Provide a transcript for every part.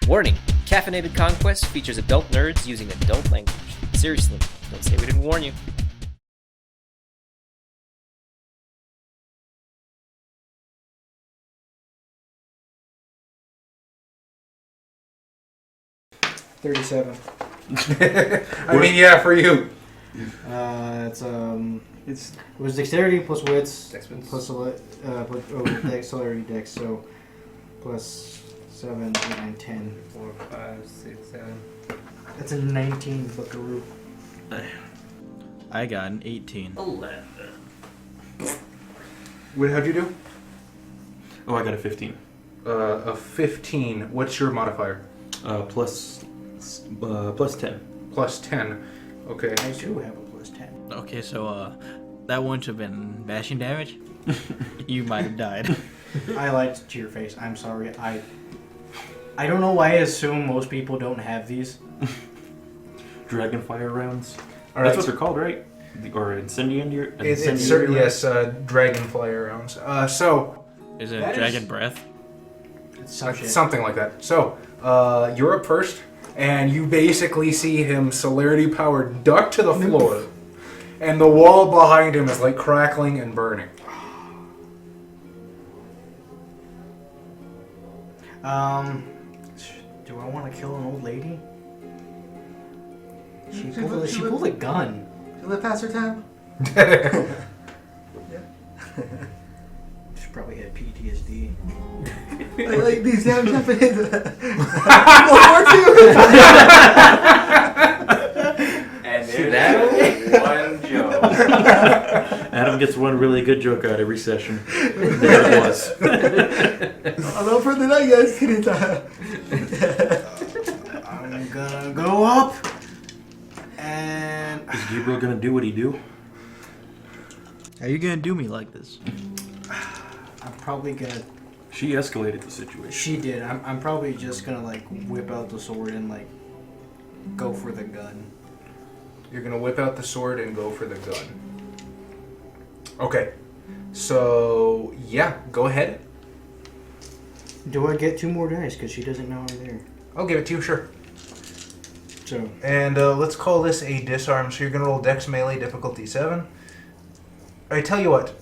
Warning, Caffeinated Conquest features adult nerds using adult language. Seriously, don't say we didn't warn you. $37. I mean, yeah, for you. It was dexterity plus wits Dex wins. plus celerity dex, so plus 7, 8, 9, 10. 4, 5, 6, 7. That's a 19 buckaroo. I got an 18. 11. How'd you do? Oh, I got a 15. A 15. What's your modifier? Plus 10. Plus 10. Okay. I do have a plus 10. Okay, so that wouldn't have been bashing damage. You might have died. I liked to your face. I'm sorry. I don't know why I assume most people don't have these. Dragonfire rounds. All That's right. what they're called, right? Or incendiary? It's certain, yes, dragonfly rounds. So Is it That dragon is- breath? It's some shit. something like that. So you're up first, and you basically see him celerity powered duck to the floor, and the wall behind him is like crackling and burning. Do I want to kill an old lady? She pulled a gun. Should let pass her time? She probably had PTSD. like these damn Japanese. World War II. And there's one joke. Adam gets one really good joke out every session. There it was. A little further than I guess. I'm gonna go up and Is Gabriel gonna do what he do? Are you gonna do me like this? I'm probably gonna. She escalated the situation. She did. I'm probably just gonna like whip out the sword and like go for the gun. You're gonna whip out the sword and go for the gun. Okay. So yeah, go ahead. Do I get 2 more dice? Because she doesn't know I'm there. I'll give it to you, sure. So And let's call this a disarm. So you're gonna roll Dex melee difficulty 7. I tell you what.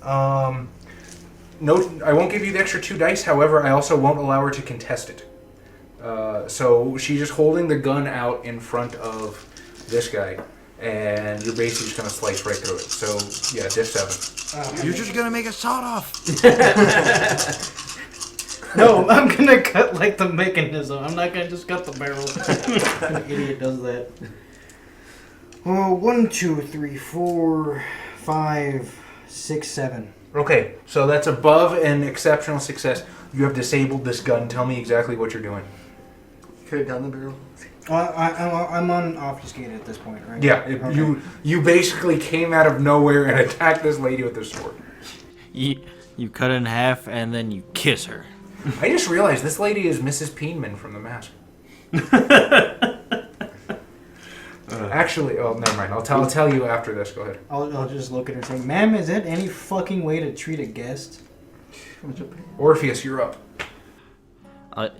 No, I won't give you the extra 2 dice. However, I also won't allow her to contest it. So she's just holding the gun out in front of this guy, and you're basically just gonna slice right through it. So yeah, diff 7. You're just gonna make a sawed off. no, I'm gonna cut like the mechanism. I'm not gonna just cut the barrel. An idiot does that. Oh, 1, 2, 3, 4, 5, 6, 7. Okay, so that's above an exceptional success. You have disabled this gun. Tell me exactly what you're doing. Cut it down the barrel. I'm unobfuscated at this point, right? Yeah, Okay. you basically came out of nowhere and attacked this lady with a sword. You cut it in half and then you kiss her. I just realized this lady is Mrs. Peenman from The Mask. Actually, oh, never mind. I'll tell you after this. Go ahead. I'll just look at her and say, "Ma'am, is that any fucking way to treat a guest?" Orpheus, you're up.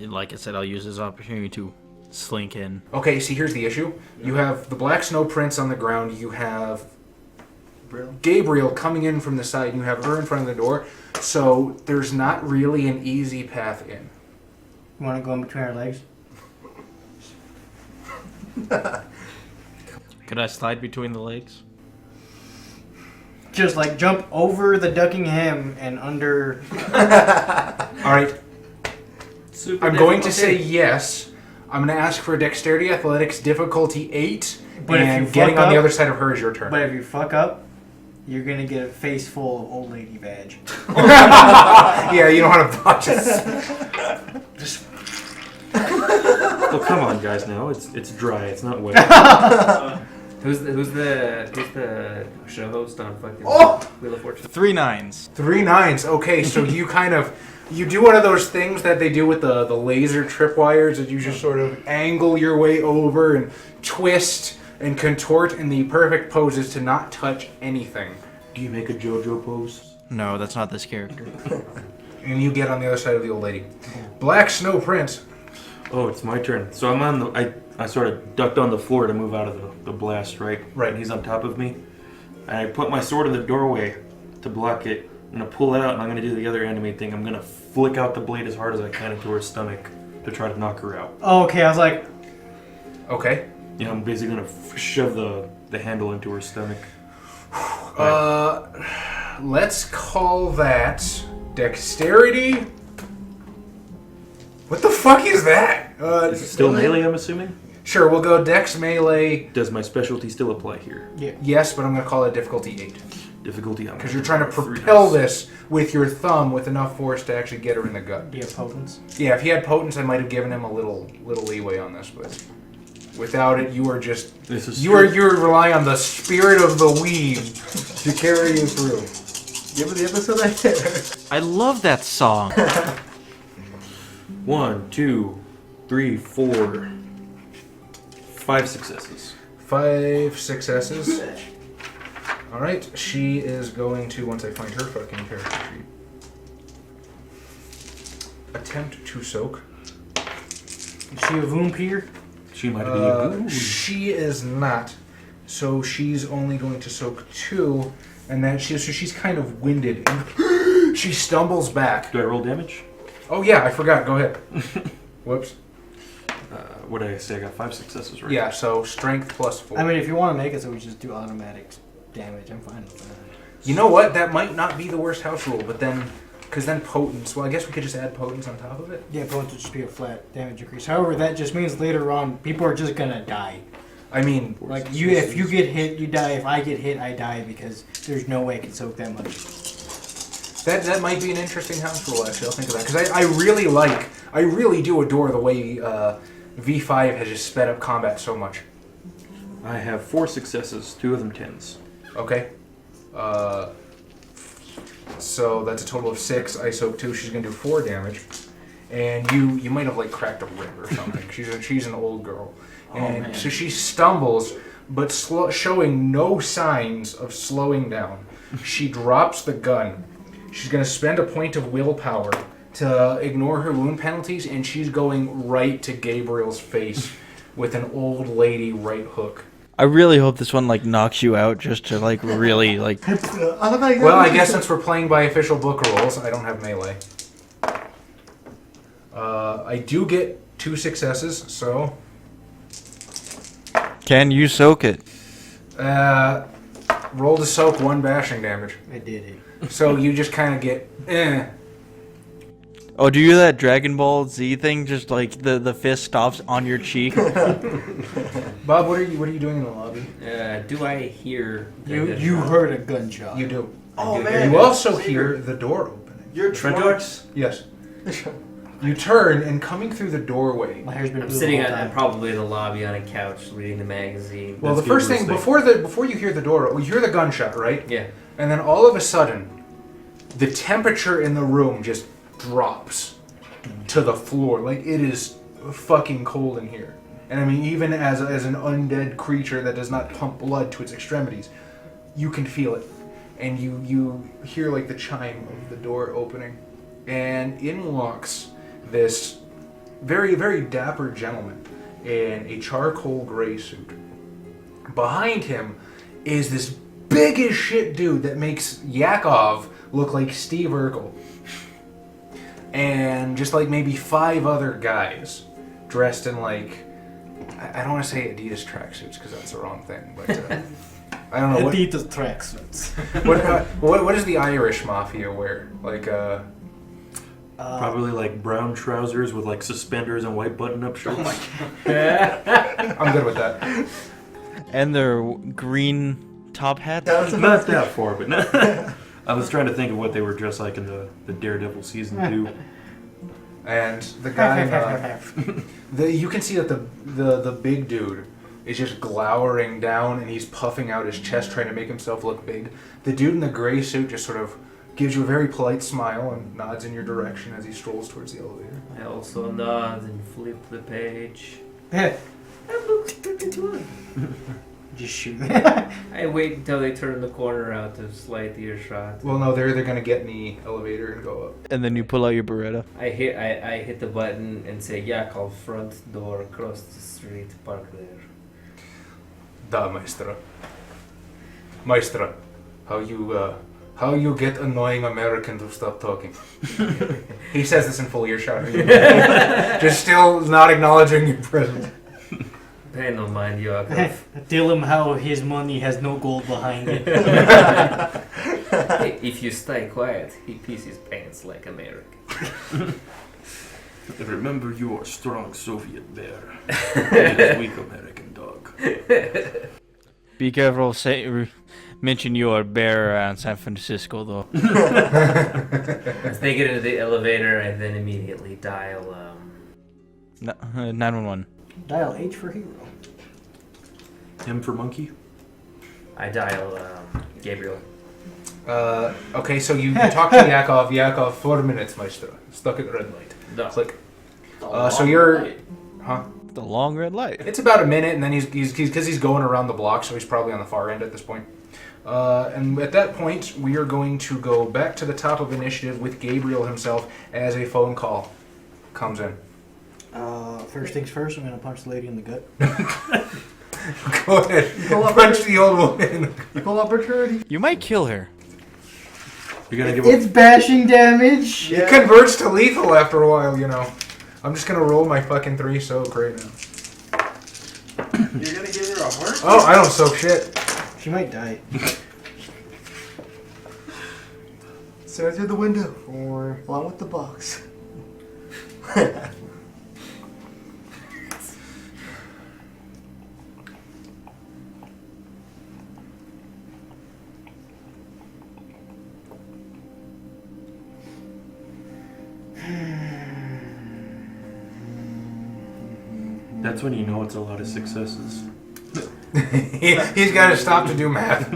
Like I said, I'll use this opportunity to slink in. Okay, see, here's the issue. You have the Black Snow Prince on the ground. You have Gabriel coming in from the side. And you have her in front of the door. So there's not really an easy path in. You want to go in between our legs? Could I slide between the legs? Just like jump over the ducking hem and under. All right. Super I'm going to difficult. say yes. I'm going to ask for a dexterity athletics difficulty 8. But if and you getting fuck on the up- other side of her is your turn. But if you fuck up, you're gonna get a face full of old lady badge. Yeah, you don't want to botch it. Just Well, come on, guys. Now it's dry. It's not wet. Who's the show host on fucking Wheel of Fortune? 3 9s. 3 9s. Okay, so you you do one of those things that they do with the laser tripwires that you just sort of angle your way over and twist and contort in the perfect poses to not touch anything. Do you make a JoJo pose? No, that's not this character. And you get on the other side of the old lady. Black Snow Prince. Oh, it's my turn. So I'm on the. I sort of ducked on the floor to move out of the blast, right? Right. And he's on top of me. And I put my sword in the doorway to block it. I'm gonna pull it out, and I'm gonna do the other anime thing. I'm gonna flick out the blade as hard as I can into her stomach to try to knock her out. Oh, okay, I was like, Okay. Yeah, I'm basically gonna shove the handle into her stomach. Let's call that dexterity. What the fuck is that? Is it still melee, I'm assuming? Sure, we'll go dex melee. Does my specialty still apply here? Yes, but I'm going to call it difficulty 8. Difficulty on Because you're trying to propel this with your thumb with enough force to actually get her in the gut. do you have potence? Yeah, if he had potence, I might have given him a little leeway on this, but without it, you are just you're relying on the spirit of the weave to carry you through. Give me the episode I did. I love that song. 1, 2, 3, 4, 5 successes. 5 successes. Alright, she is going to, once I find her fucking character sheet, attempt to soak. Is she a vampire? She might be a goo. She is not. So she's only going to soak 2, and then she's kind of winded. And she stumbles back. Do I roll damage? Oh yeah, I forgot. Go ahead. Whoops. What did I say? I got 5 successes, right? Yeah, so strength plus 4. I mean, if you want to make it so we just do automatic damage, I'm fine with that. You know what? That might not be the worst house rule, but then, because then potence. Well, I guess we could just add potence on top of it. Yeah, potence would just be a flat damage increase. However, that just means later on, people are just gonna die. I mean, Like, if you get hit, you die. If I get hit, I die because there's no way I can soak that much. that might be an interesting house rule. Actually, I'll think of that because I really do adore the way V5 has just sped up combat so much. I have 4 successes, 2 of them 10s. Okay. So that's a total of 6. I soak 2. She's gonna do 4 damage, and you might have like cracked a rib or something. she's an old girl, and so she stumbles, but showing no signs of slowing down. She drops the gun. She's gonna spend a point of willpower to ignore her wound penalties, and she's going right to Gabriel's face with an old lady right hook. I really hope this one like knocks you out just to like really like. Well, I guess since we're playing by official book rules, I don't have melee. I do get 2 successes, so... Can you soak it? Roll to soak 1 bashing damage. I did it. So you just kind of get... Oh, do you do that Dragon Ball Z thing? Just like the fist stops on your cheek. Bob, what are you doing in the lobby? Do I hear... the You gunshot? heard a gunshot. You do. Oh man! You also hear the door opening. You're Front door? Yes. You turn, and coming through the doorway... My hair's been I'm blue sitting the whole I'm time. probably in the lobby on a couch reading the magazine. Well, the That's first Gabriel's thing, before you hear the door, you hear the gunshot, right? Yeah. And then all of a sudden, the temperature in the room just drops to the floor. Like, it is fucking cold in here. And I mean, even as an undead creature that does not pump blood to its extremities, you can feel it. And you hear like the chime of the door opening. And in walks this very, very dapper gentleman in a charcoal gray suit. Behind him is this big as shit dude that makes Yakov look like Steve Urkel. And just like maybe 5 other guys dressed in like, I don't want to say Adidas tracksuits because that's the wrong thing, but I don't know. Adidas tracksuits. What does the Irish mafia wear? Like, Probably like brown trousers with like suspenders and white button-up shirts. I'm good with that. And their green top hats. Not that far, but no. I was trying to think of what they were dressed like in the Daredevil season 2. And the guy, you can see that the big dude is just glowering down, and he's puffing out his chest, trying to make himself look big. The dude in the gray suit just sort of gives you a very polite smile and nods in your direction as he strolls towards the elevator. I also nod and flip the page. Yeah. That looks pretty good. Just shoot. I wait until they turn the corner out to slight earshot. Well, no, they're gonna get in the elevator and go up. And then you pull out your Beretta. I hit the button and say, Yakov, front door, across the street, park there. Da, maestra. Maestra, how you get annoying American to stop talking? He says this in full earshot. Just still not acknowledging your presence. Pay no mind, Yakov. Tell him how his money has no gold behind it. If you stay quiet, he pees his pants like American. Remember, you are strong Soviet bear. It is weak American dog. Be careful, mention you are bear in San Francisco, though. As they get into the elevator, I then immediately dial, 911. Dial H for hero. M for monkey. I dial, Gabriel. Okay, so you talk to Yakov. Yakov, 4 minutes, maestra. Stuck at red light. No. Click. So you're... Huh? The long red light. It's about a minute, and then he's because he's going around the block, so he's probably on the far end at this point. And at that point, we are going to go back to the top of initiative with Gabriel himself as a phone call comes in. First things first, I'm gonna punch the lady in the gut. Go ahead. Punch the old woman in the gut. You pull opportunity. You might kill her. You're gonna give It's bashing damage. It converts to lethal after a while, you know. I'm just gonna roll my fucking 3 soak right now. You're gonna give her a heart? Oh, I don't soak shit. She might die. Sarah through the window. 4. Along with the box. That's when you know it's a lot of successes. He's got to stop to do math.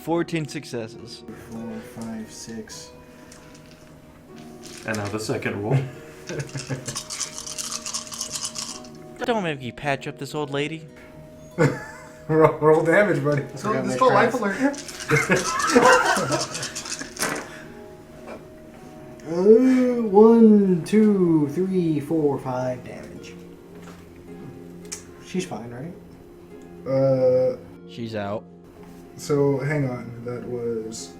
14 successes. 4, 5, 6. And now the second roll. Don't make me patch up this old lady. Roll damage, buddy. Let's go life alert. 1, 2, 3, 4, 5 damage. She's fine, right? She's out. So hang on, that was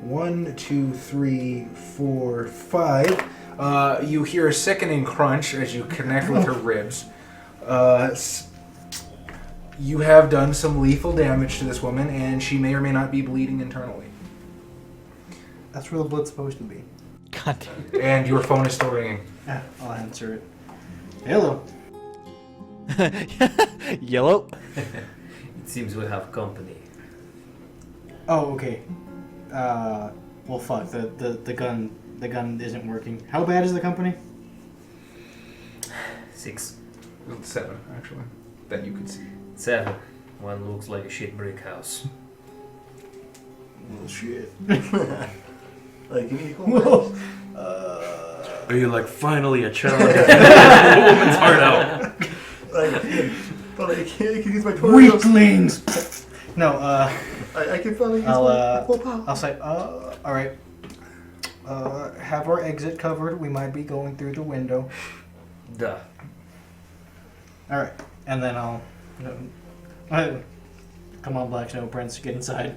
1, 2, 3, 4, 5. You hear a sickening crunch as you connect with her ribs. You have done some lethal damage to this woman, and she may or may not be bleeding internally. That's where the blood's supposed to be. God damn. And your phone is still ringing. Ah, I'll answer it. Hello. Yellow. It seems we have company. Oh, okay. Well, fuck. The gun isn't working. How bad is the company? 6. 7, actually, that you could see. 7. One looks like a shit brick house. Well, shit. Like an equal. Are you like finally a challenge? A woman's heart out. But I can't use my tornadoes. Weaklings. No. I can finally use I'll my full power. I'll say. All right. Have our exit covered. We might be going through the window. Duh. All right. And then I'll. Come on, Black Snow Prince, get inside.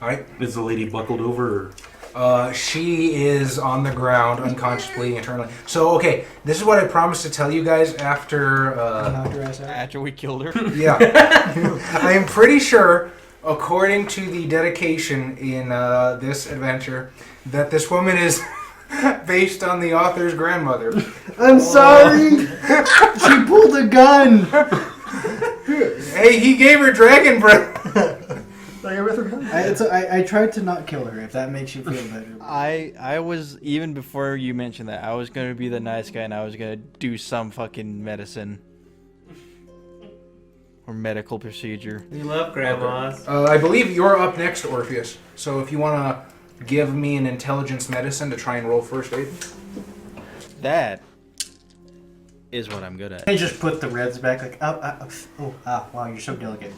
Alright. Is the lady buckled over? She is on the ground, unconscious, bleeding internally. So, okay, this is what I promised to tell you guys after... Knock your ass out. After we killed her. Yeah. I am pretty sure, according to the dedication in this adventure, that this woman is based on the author's grandmother. I'm sorry! She pulled a gun! Hey, he gave her dragon breath. I tried to not kill her, if that makes you feel better. I was, even before you mentioned that, I was going to be the nice guy and I was going to do some fucking medicine. Or medical procedure. We love grandmas. I believe you're up next, Orpheus. So if you want to give me an intelligence medicine to try and roll first aid. That. is what I'm good at. They just put the reds back like, wow, you're so delicate.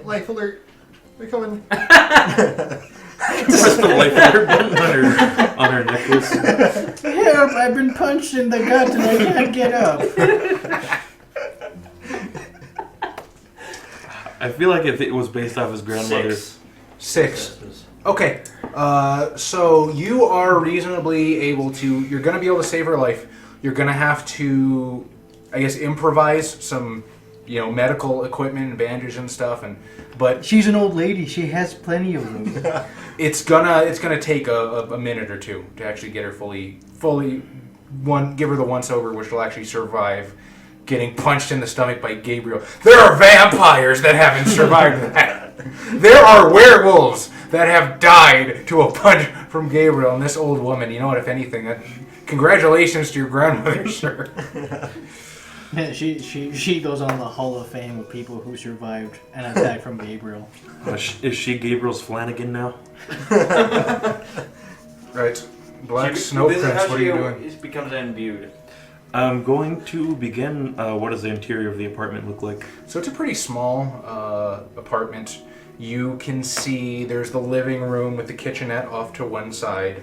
Life alert. They're coming. Press the life alert button on her necklace. Help, I've been punched in the gut and I can't get up. I feel like if it was based off his grandmother. 6. Okay. So you are reasonably able to. You're going to be able to save her life. You're going to have to, I guess, improvise some, medical equipment and bandages and stuff. But She's an old lady. She has plenty of them. it's gonna take a minute or two to actually get her fully give her the once over, which will actually survive getting punched in the stomach by Gabriel. There are vampires that haven't survived that. There are werewolves that have died to a punch from Gabriel and this old woman. You know what? If anything, congratulations to your grandmother, sir. Yeah, she goes on the Hall of Fame of people who survived an attack from Gabriel. Is she Gabriel's Flanagan now? Right. Black Snow Prince, what are you doing? It becomes imbued. I'm going to begin. What does the interior of the apartment look like? So it's a pretty small apartment. You can see there's the living room with the kitchenette off to one side.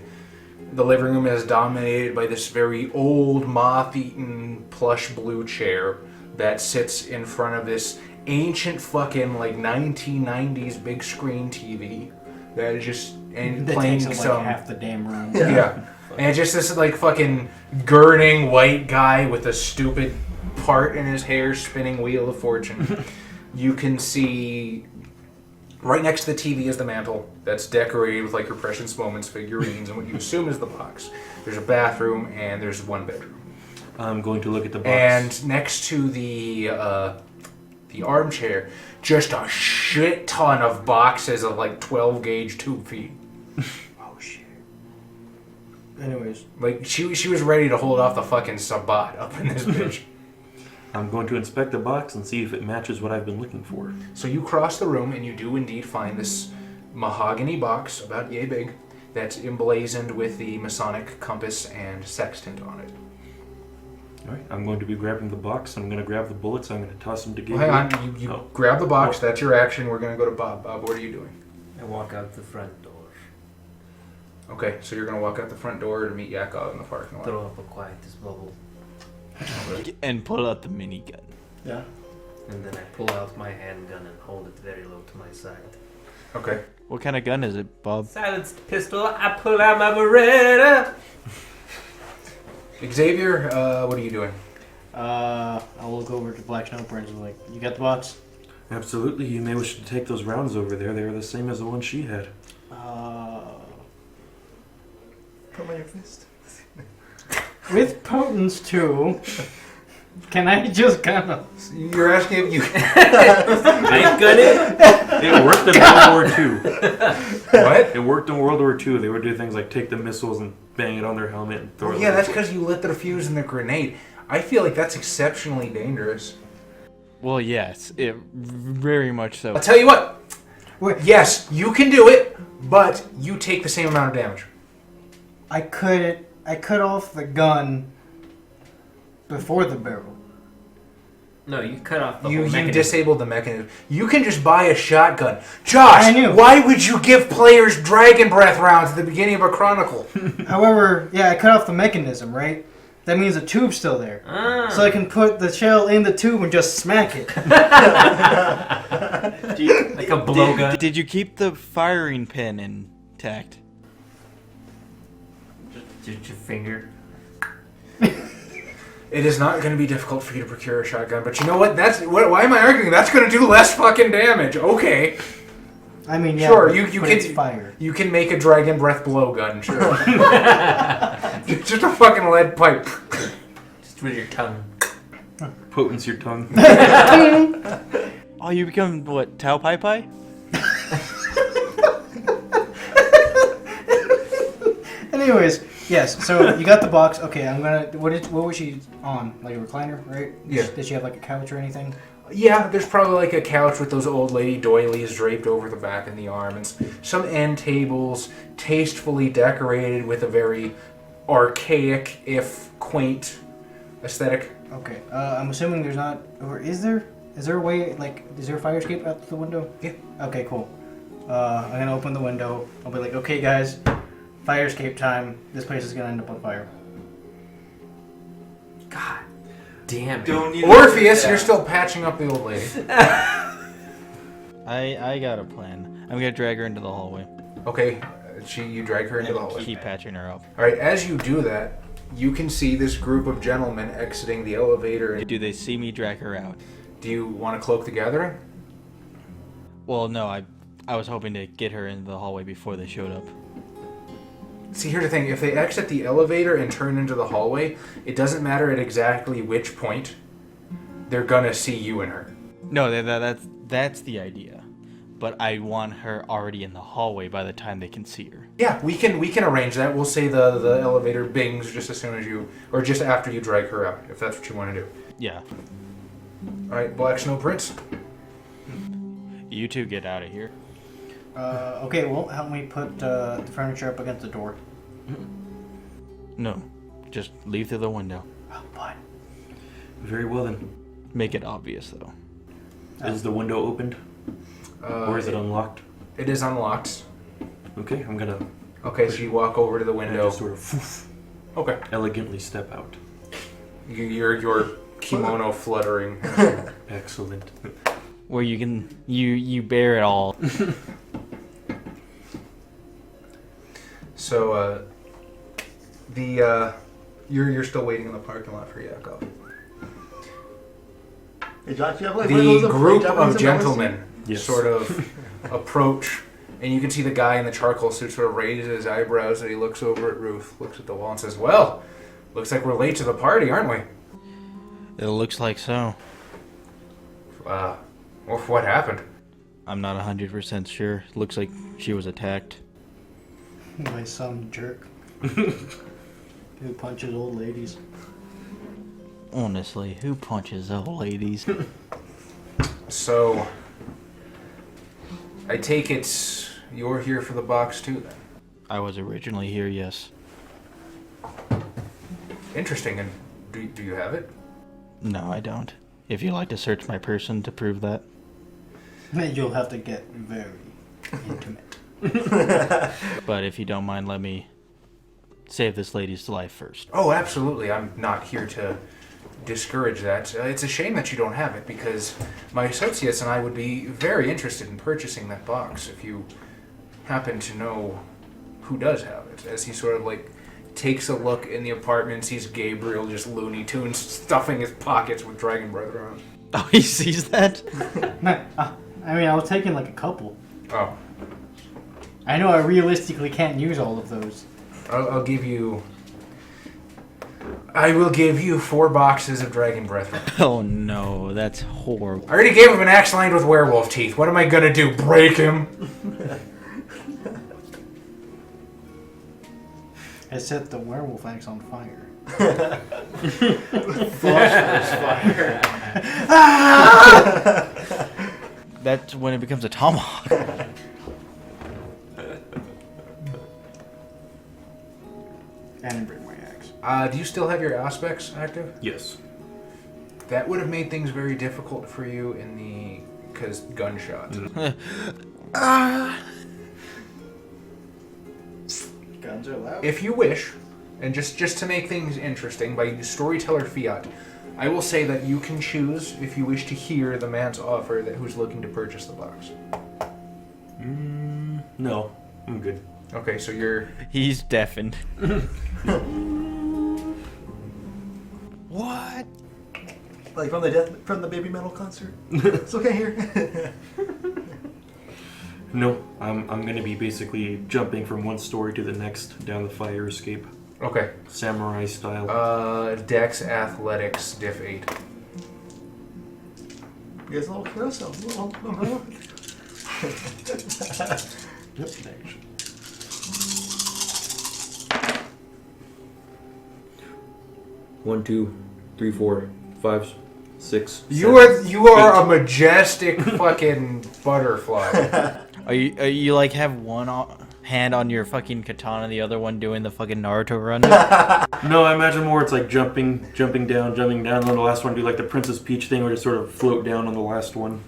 The living room is dominated by this very old, moth-eaten, plush blue chair that sits in front of this ancient fucking, 1990s big screen TV that is just playing takes up, some... half the damn room. Yeah. And just this, fucking gurning white guy with a stupid part in his hair spinning Wheel of Fortune. You can see... Right next to the TV is the mantle that's decorated with your Precious Moments figurines and what you assume is the box. There's a bathroom and there's one bedroom. I'm going to look at the box. And next to the armchair, just a shit ton of boxes of 12 gauge tube feed. Oh shit. Anyways, she was ready to hold off the fucking Sabbat up in this bitch. I'm going to inspect the box and see if it matches what I've been looking for. So you cross the room and you do indeed find this mahogany box, about yay big, that's emblazoned with the Masonic compass and sextant on it. Alright, I'm going to be grabbing the box. I'm going to grab the bullets. I'm going to toss them to Gabriel. Well, hang on, you grab the box, that's your action. We're going to go to Bob. Bob, what are you doing? I walk out the front door, Okay, so you're going to walk out the front door to meet Yakov in the parking lot. throw up a quietest bubble, And pull out the minigun. yeah. and then I pull out my handgun and hold it very low to my side. Okay. What kind of gun is it, Bob? Silenced pistol, I pull out my Beretta. Xavier, what are you doing? I'll look over to Black Snow Prince and you got the box? Absolutely. You may wish to take those rounds over there. They are the same as the one she had. Put my fist. With potence too. Can I just kind of... You're asking if you... I got it. It worked in World War II. What? It worked in World War II. They would do things like take the missiles and bang it on their helmet and throw it. Yeah, that's because you lit the fuse in the grenade. I feel like that's exceptionally dangerous. Well, yes, it very much so. I'll tell you what. Wait. Yes, you can do it, but you take the same amount of damage. I cut off the gun before the barrel. No, you cut off the You whole mechanism. disabled the mechanism. You can just buy a shotgun. Josh, I knew. why would you give players dragon breath rounds at the beginning of a chronicle? However, yeah, I cut off the mechanism, right? That means the tube's still there. Ah. So I can put the shell in the tube and just smack it. Like a blowgun. Did you keep the firing pin intact? Did your finger? It is not going to be difficult for you to procure a shotgun, but you know what? Why am I arguing? That's going to do less fucking damage. Okay. I mean, yeah, Sure, but you it's can fire. You can make a dragon breath blowgun, sure. Just a fucking lead pipe. Just with your tongue. Potence your tongue. Oh, you become what? Tao Pai Pai? Anyways, yes. So you got the box. Okay, I'm gonna. What was she on? Like a recliner, right? Yeah. Did she have like a couch or anything? Yeah, there's probably like a couch with those old lady doilies draped over the back and the arm, and some end tables tastefully decorated with a very archaic, if quaint aesthetic. Okay. I'm assuming there's not, or is there? Is there a way, like, is there a fire escape out the window? Yeah. Okay, cool. I'm gonna open the window. I'll be like, okay, guys, fire escape time. This place is gonna end up on fire. God damn it. Don't need Orpheus, you're still patching up the old lady. I got a plan. I'm gonna drag her into the hallway. Okay, you drag her into the hallway. Keep patching her up. All right, as you do that, you can see this group of gentlemen exiting the elevator. Do they see me drag her out? Do you want to cloak the gathering? Well, no. I was hoping to get her into the hallway before they showed up. See, here's the thing. If they exit the elevator and turn into the hallway, it doesn't matter at exactly which point. They're gonna see you and her. No, that's the idea. But I want her already in the hallway by the time they can see her. Yeah, we can arrange that. We'll say the elevator bings just as soon as you, or just after you drag her out, if that's what you want to do. Yeah. All right, Black Snow Prince. You two get out of here. Okay, well, help me put the furniture up against the door. No. Just leave through the window. Oh, fine. Very well then. Make it obvious, though. Is the window opened? Or is it unlocked? It is unlocked. Okay, I'm gonna Okay, so you walk over to the and window. just sort of Okay. elegantly step out. Your kimono fluttering. Excellent. Where you can you bear it all. So you're still waiting in the parking lot for Yakov. Hey, Josh, you have like one of The those group Japanese of umbrellas? gentlemen Yes. sort of approach, and you can see the guy in the charcoal suit sort of raise his eyebrows, and he looks over at Ruth, looks at the wall, and says, "Well, looks like we're late to the party, aren't we?" It looks like so. What happened? I'm not 100% sure. Looks like she was attacked. By some jerk who punches old ladies. Honestly, who punches old ladies? So, I take it you're here for the box too, then? I was originally here, yes. Interesting. And do you have it? No, I don't. If you'd like to search my person to prove that. You'll have to get very intimate. But if you don't mind, let me save this lady's life first. Oh, absolutely. I'm not here to discourage that. It's a shame that you don't have it, because my associates and I would be very interested in purchasing that box if you happen to know who does have it. As he sort of like takes a look in the apartment, sees Gabriel just Looney Tunes stuffing his pockets with Dragon Breath around. Oh, he sees that? I mean, I was taking like a couple. Oh, I know I realistically can't use all of those. I'll give you... I will give you 4 boxes of Dragon Breath. Oh no, that's horrible. I already gave him an axe lined with werewolf teeth. What am I gonna do? Break him? I set the werewolf axe on fire. That's when it becomes a tomahawk. I didn't bring my axe. Do you still have your aspects active? Yes. That would have made things very difficult for you in the... because gunshots. Guns are loud. If you wish, and just to make things interesting, by storyteller fiat, I will say that you can choose if you wish to hear the man's offer that who's looking to purchase the box. No, I'm good. Okay, so you're... He's deafened. What? Like from the Baby Metal concert. Still can't hear. No, I'm gonna be basically jumping from one story to the next down the fire escape. Okay. Samurai style. Dex Athletics Diff 8. You guys a little carousel. A little umbrella. Yep, thanks. One, 2, 3, 4, 5, 6. You are a majestic fucking butterfly. Are you like have one hand on your fucking katana, the other one doing the fucking Naruto run. No, I imagine more it's like jumping down, and then the last one do like the Princess Peach thing where you sort of float down on the last one.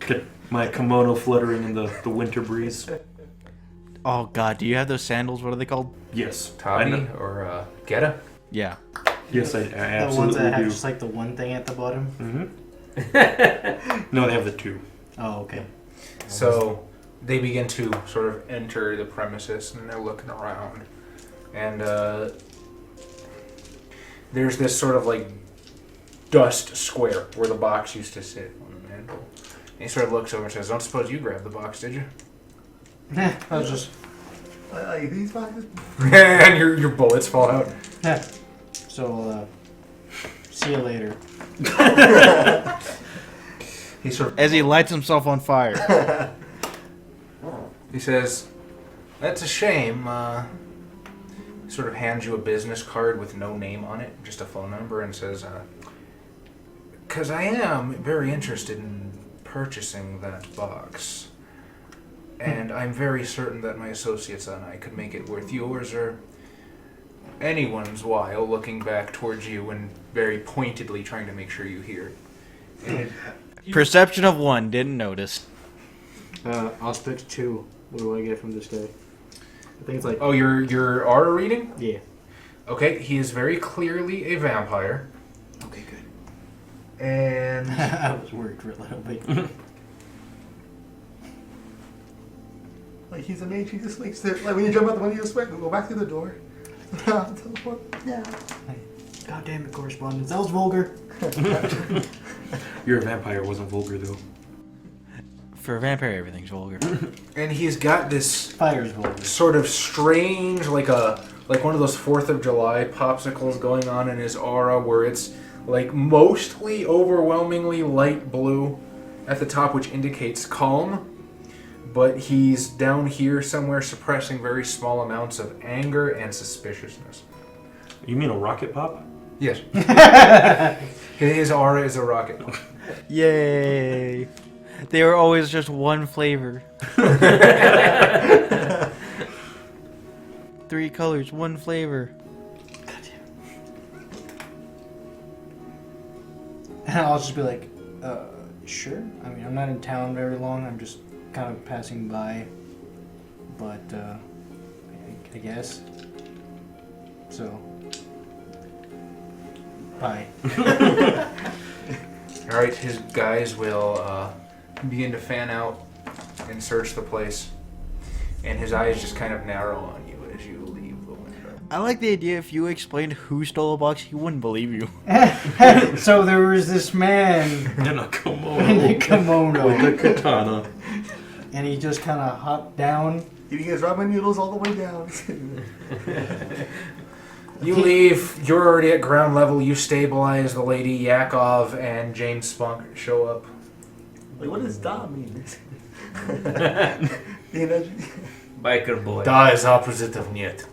Get my kimono fluttering in the winter breeze. Oh god, do you have those sandals? What are they called? Yes. Tabi or Geta? Yeah. Yes, I The ones absolutely that have do. just like the one thing at the bottom. No, they have the two. Oh, okay. So they begin to sort of enter the premises and they're looking around. And there's this sort of like dust square where the box used to sit on the mantle. And he sort of looks over and says, "Don't suppose you grabbed the box, did you?" I was just. These boxes? And your bullets fall out. So, see you later. He sort of As he lights himself on fire. he says, "That's a shame." He sort of hands you a business card with no name on it, just a phone number, and says, "'Cause I am very interested in purchasing that box. And I'm very certain that my associates and I could make it worth yours or anyone's while looking back towards you and very pointedly trying to make sure you hear." And Perception of 1, didn't notice. I'll split 2. What do I get from this guy? I think it's like. oh, your aura reading? Yeah. Okay, he is very clearly a vampire. Okay, good. And I was worried for a little bit. Like he's a mage, he just likes to, like when you jump out the window, you just go back through the door. Teleport. Yeah. God damn it, correspondence. That was vulgar. You're a vampire, wasn't vulgar though. For a vampire, everything's vulgar. and he's got this Fire's vulgar. sort of strange, like one of those 4th of July popsicles going on in his aura, where it's like mostly overwhelmingly light blue at the top, which indicates calm. But he's down here somewhere suppressing very small amounts of anger and suspiciousness. You mean a rocket pop? Yes. His aura is a rocket. Yay! They were always just one flavor. 3 colors, 1 flavor. And I'll just be like, sure. I mean, I'm not in town very long. I'm just kind of passing by. But, I guess. So. Bye. Alright, his guys will begin to fan out and search the place. And his eyes just kind of narrow on you as you leave the window. I like the idea if you explained who stole a box, he wouldn't believe you. So there was this man In a kimono. in a kimono. With a katana. And he just kind of hopped down. Eating his ramen noodles all the way down. You leave, you're already at ground level, you stabilize the lady, Yakov and James Spunk show up. Like, what does da mean? You know, Biker boy. Da is opposite of niet.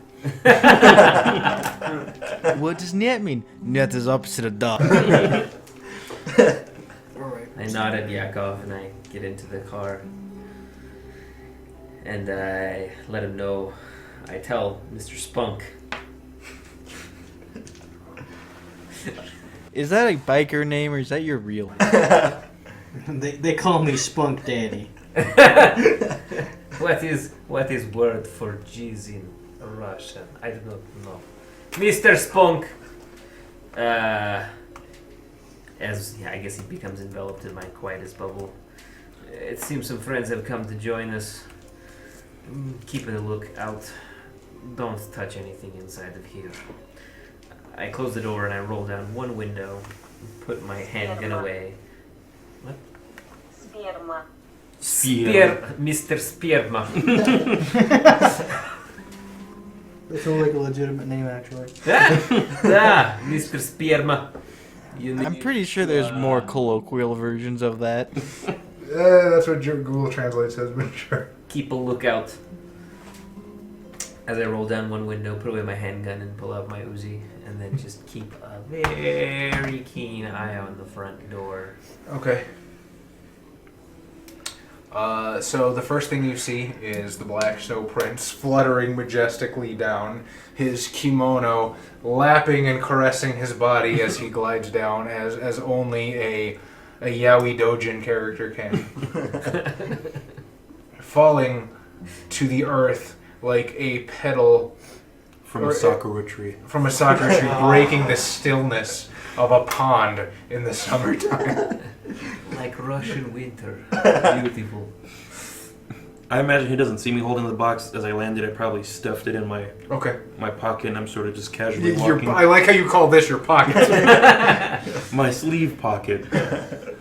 What does net mean? Net is opposite of da. Alright. I nod at Yakov and I get into the car. And I let him know. I tell Mr. Spunk. Is that a biker name or is that your real? They call me Spunk Daddy. What is word for G's in Russian? I do not know. Mr. Spunk. I guess he becomes enveloped in my quietest bubble. It seems some friends have come to join us. Keep a lookout. Don't touch anything inside of here. I close the door and I roll down one window, put my handgun away. Sperma. Mr. Sperma. That sounds like a legitimate name, actually. Mr. Sperma. I'm pretty sure there's more colloquial versions of that. That's what Google Translate says, but sure. Keep a lookout. As I roll down one window, put away my handgun and pull out my Uzi, and then just keep a very keen eye on the front door. Okay. So the first thing you see is the Black Snow Prince fluttering majestically down, his kimono lapping and caressing his body as he glides down, as only a yaoi dojin character can. Falling to the earth like a petal From a sakura tree. from a sakura tree, breaking the stillness of a pond in the summertime. Like Russian winter. Beautiful. I imagine he doesn't see me holding the box as I landed. I probably stuffed it in my Okay. pocket, and I'm sort of just casually walking. I like how you call this your pocket. My sleeve pocket.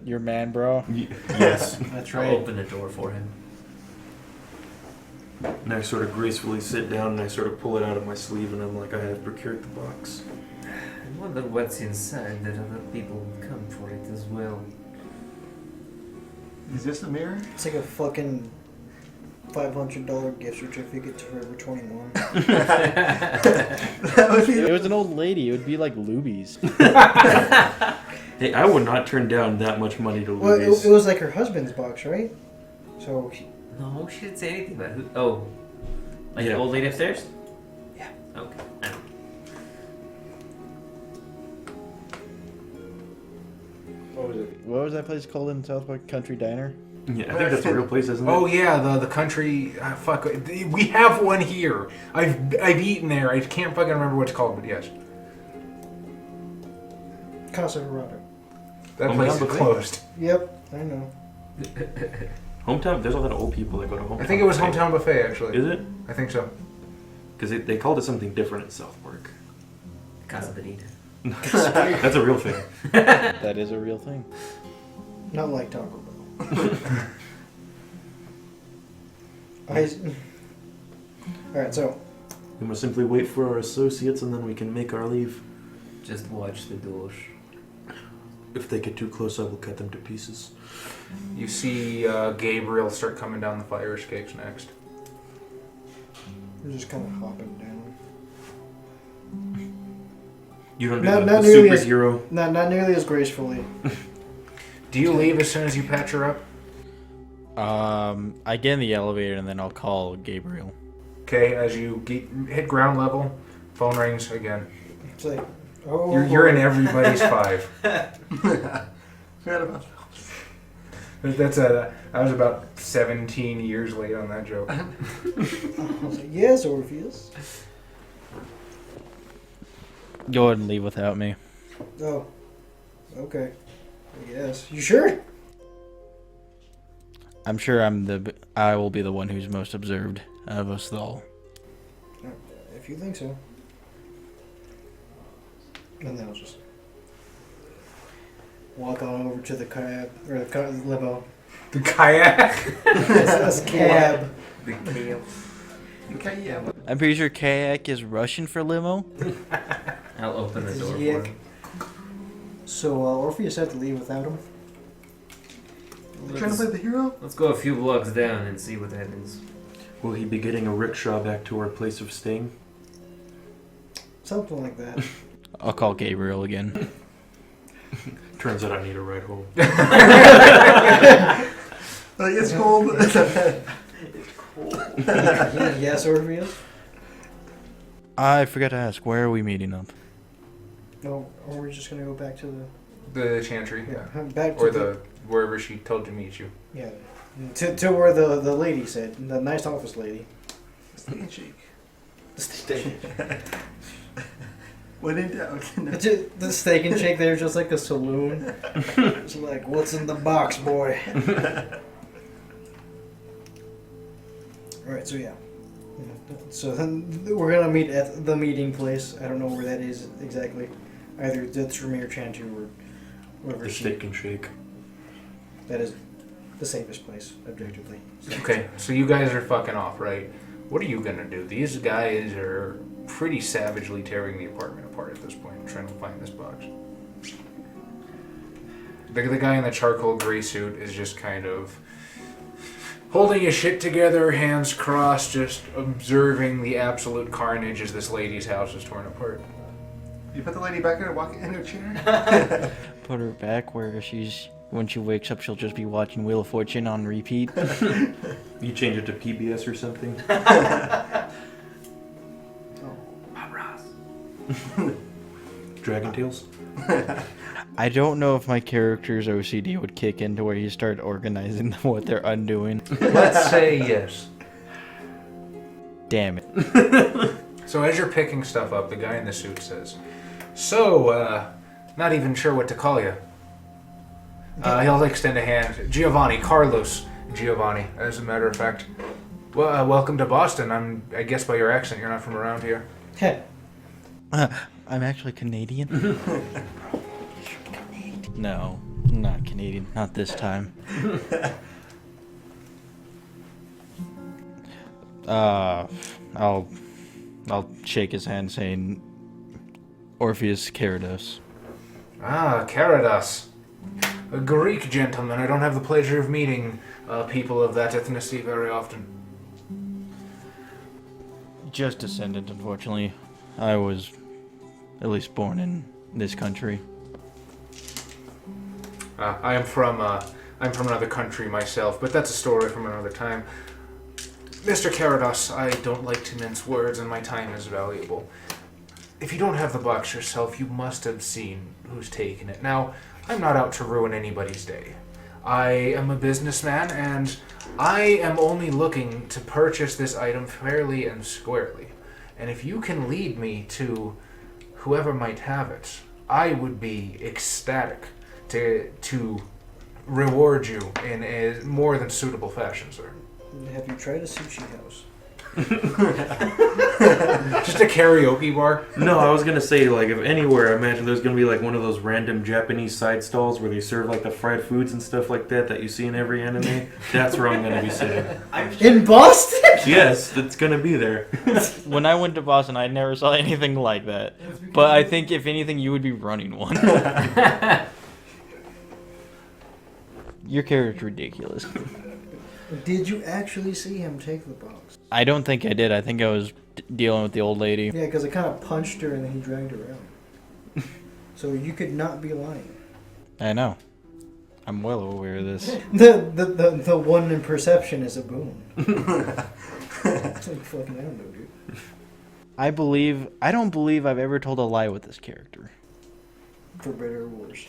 Your man, bro. Yes. That's I'll right. open the door for him. And I sort of gracefully sit down and I sort of pull it out of my sleeve, and I'm like, I have procured the box. I wonder what's inside that other people would come for it as well. Is this a mirror? It's like a fucking $500 gift certificate to Forever 21. That would be. It was an old lady. It would be like Luby's. Hey, I would not turn down that much money to Well, lose. it was like her husband's box, right? So, No, she didn't say anything about who. Oh. Like Yeah. the old lady upstairs? Yeah. Okay. I know. What was that place called in South Park? Country Diner? Yeah, I think that's a real place, isn't it? Oh yeah, the country. Fuck, we have one here. I've eaten there. I can't fucking remember what it's called, but yes, Casa Hirata. that Oh, place is Buffet? closed. Yep, I know. Hometown? There's a lot of old people that go to Hometown. I think it was Buffet. Hometown Buffet actually. Is it? I think so. Because they called it something different in South Park. Casa Benita. That's a real thing. That is a real thing. Not like Taco Bell. Alright, so, We must simply wait for our associates, and then we can make our leave. Just watch the doors. If they get too close, I will cut them to pieces. You see Gabriel start coming down the fire escapes next. we're just kind of hopping down. You don't do Not the nearly as- superhero. Not nearly as gracefully. Do you leave as soon as you patch her up? I get in the elevator and then I'll call Gabriel. Okay, as you hit ground level, phone rings again. It's like, oh. You're in everybody's five. Forgot about I was about 17 years late on that joke. I was like, yes, Orpheus. Go ahead and leave without me. Oh. Okay. I guess. You sure? I'm sure I will be the one who's most observed of us all. If you think so. And then I'll just walk on over to the cab, or the limo. The kayak. That's cab. The kale. Okay, yeah. I'm pretty sure kayak is Russian for limo. I'll open the door for Yuck. him. So, Orpheus had to leave without him? You trying to play the hero? Let's go a few blocks down and see what happens. Will he be getting a rickshaw back to our place of staying? Something like that. I'll call Gabriel again. Turns out I need a ride home. It's cold. Yes, Orpheus? I forgot to ask, where are we meeting up? No, or we're just gonna go back to The chantry. the... Back to Or the wherever she told you to meet you. Yeah. To where the lady said, the nice office lady. Steak and shake. The steak, When in doubt. the steak and shake there, just like a saloon. It's like, what's in the box, boy? Alright, so yeah. So then we're gonna meet at the meeting place. I don't know where that is exactly. Either the Tremere Chantu or wherever The steak and shake. that is the safest place, objectively. Okay, so you guys are fucking off, right? What are you gonna do? These guys are pretty savagely tearing the apartment apart at this point, trying to find this box. The guy in the charcoal gray suit is just kind of holding his shit together, hands crossed, just observing the absolute carnage as this lady's house is torn apart. You put the lady back in her chair? Put her back where she's when she wakes up, she'll just be watching Wheel of Fortune on repeat. You change it to PBS or something? Dragon Tales? I don't know if my character's OCD would kick in to where you start organizing what they're undoing. Let's say yes. Damn it. So as you're picking stuff up, the guy in the suit says, "So, not even sure what to call you." He'll extend a hand. Giovanni, Carlos Giovanni, as a matter of fact. Well, welcome to Boston. I guess by your accent, you're not from around here. Heh. I'm actually Canadian. No, I'm not Canadian. Not this time. I'll shake his hand saying, Orpheus Carados. Ah, Carados. A Greek gentleman. I don't have the pleasure of meeting people of that ethnicity very often. Just descendant, unfortunately. I was at least born in this country. I'm from another country myself, but that's a story from another time. Mr. Carados, I don't like to mince words, and my time is valuable. If you don't have the box yourself, you must have seen who's taken it. Now, I'm not out to ruin anybody's day. I am a businessman, and I am only looking to purchase this item fairly and squarely. And if you can lead me to whoever might have it, I would be ecstatic to reward you in a more than suitable fashion, sir. Have you tried a sushi house? Just a karaoke bar? No, I was gonna say, like, if anywhere, I imagine there's gonna be like one of those random Japanese side stalls where they serve like the fried foods and stuff like that you see in every anime. That's where I'm gonna be sitting. In Boston? Yes, it's gonna be there. When I went to Boston, I never saw anything like that. But I think, if anything, you would be running one. Your character's ridiculous. Did you actually see him take the box? I don't think I did. I think I was dealing with the old lady. Yeah, because I kind of punched her and then he dragged her out. So you could not be lying. I know. I'm well aware of this. The one in perception is a boon. It's like fucking, I don't know, dude. I don't believe I've ever told a lie with this character. For better or worse.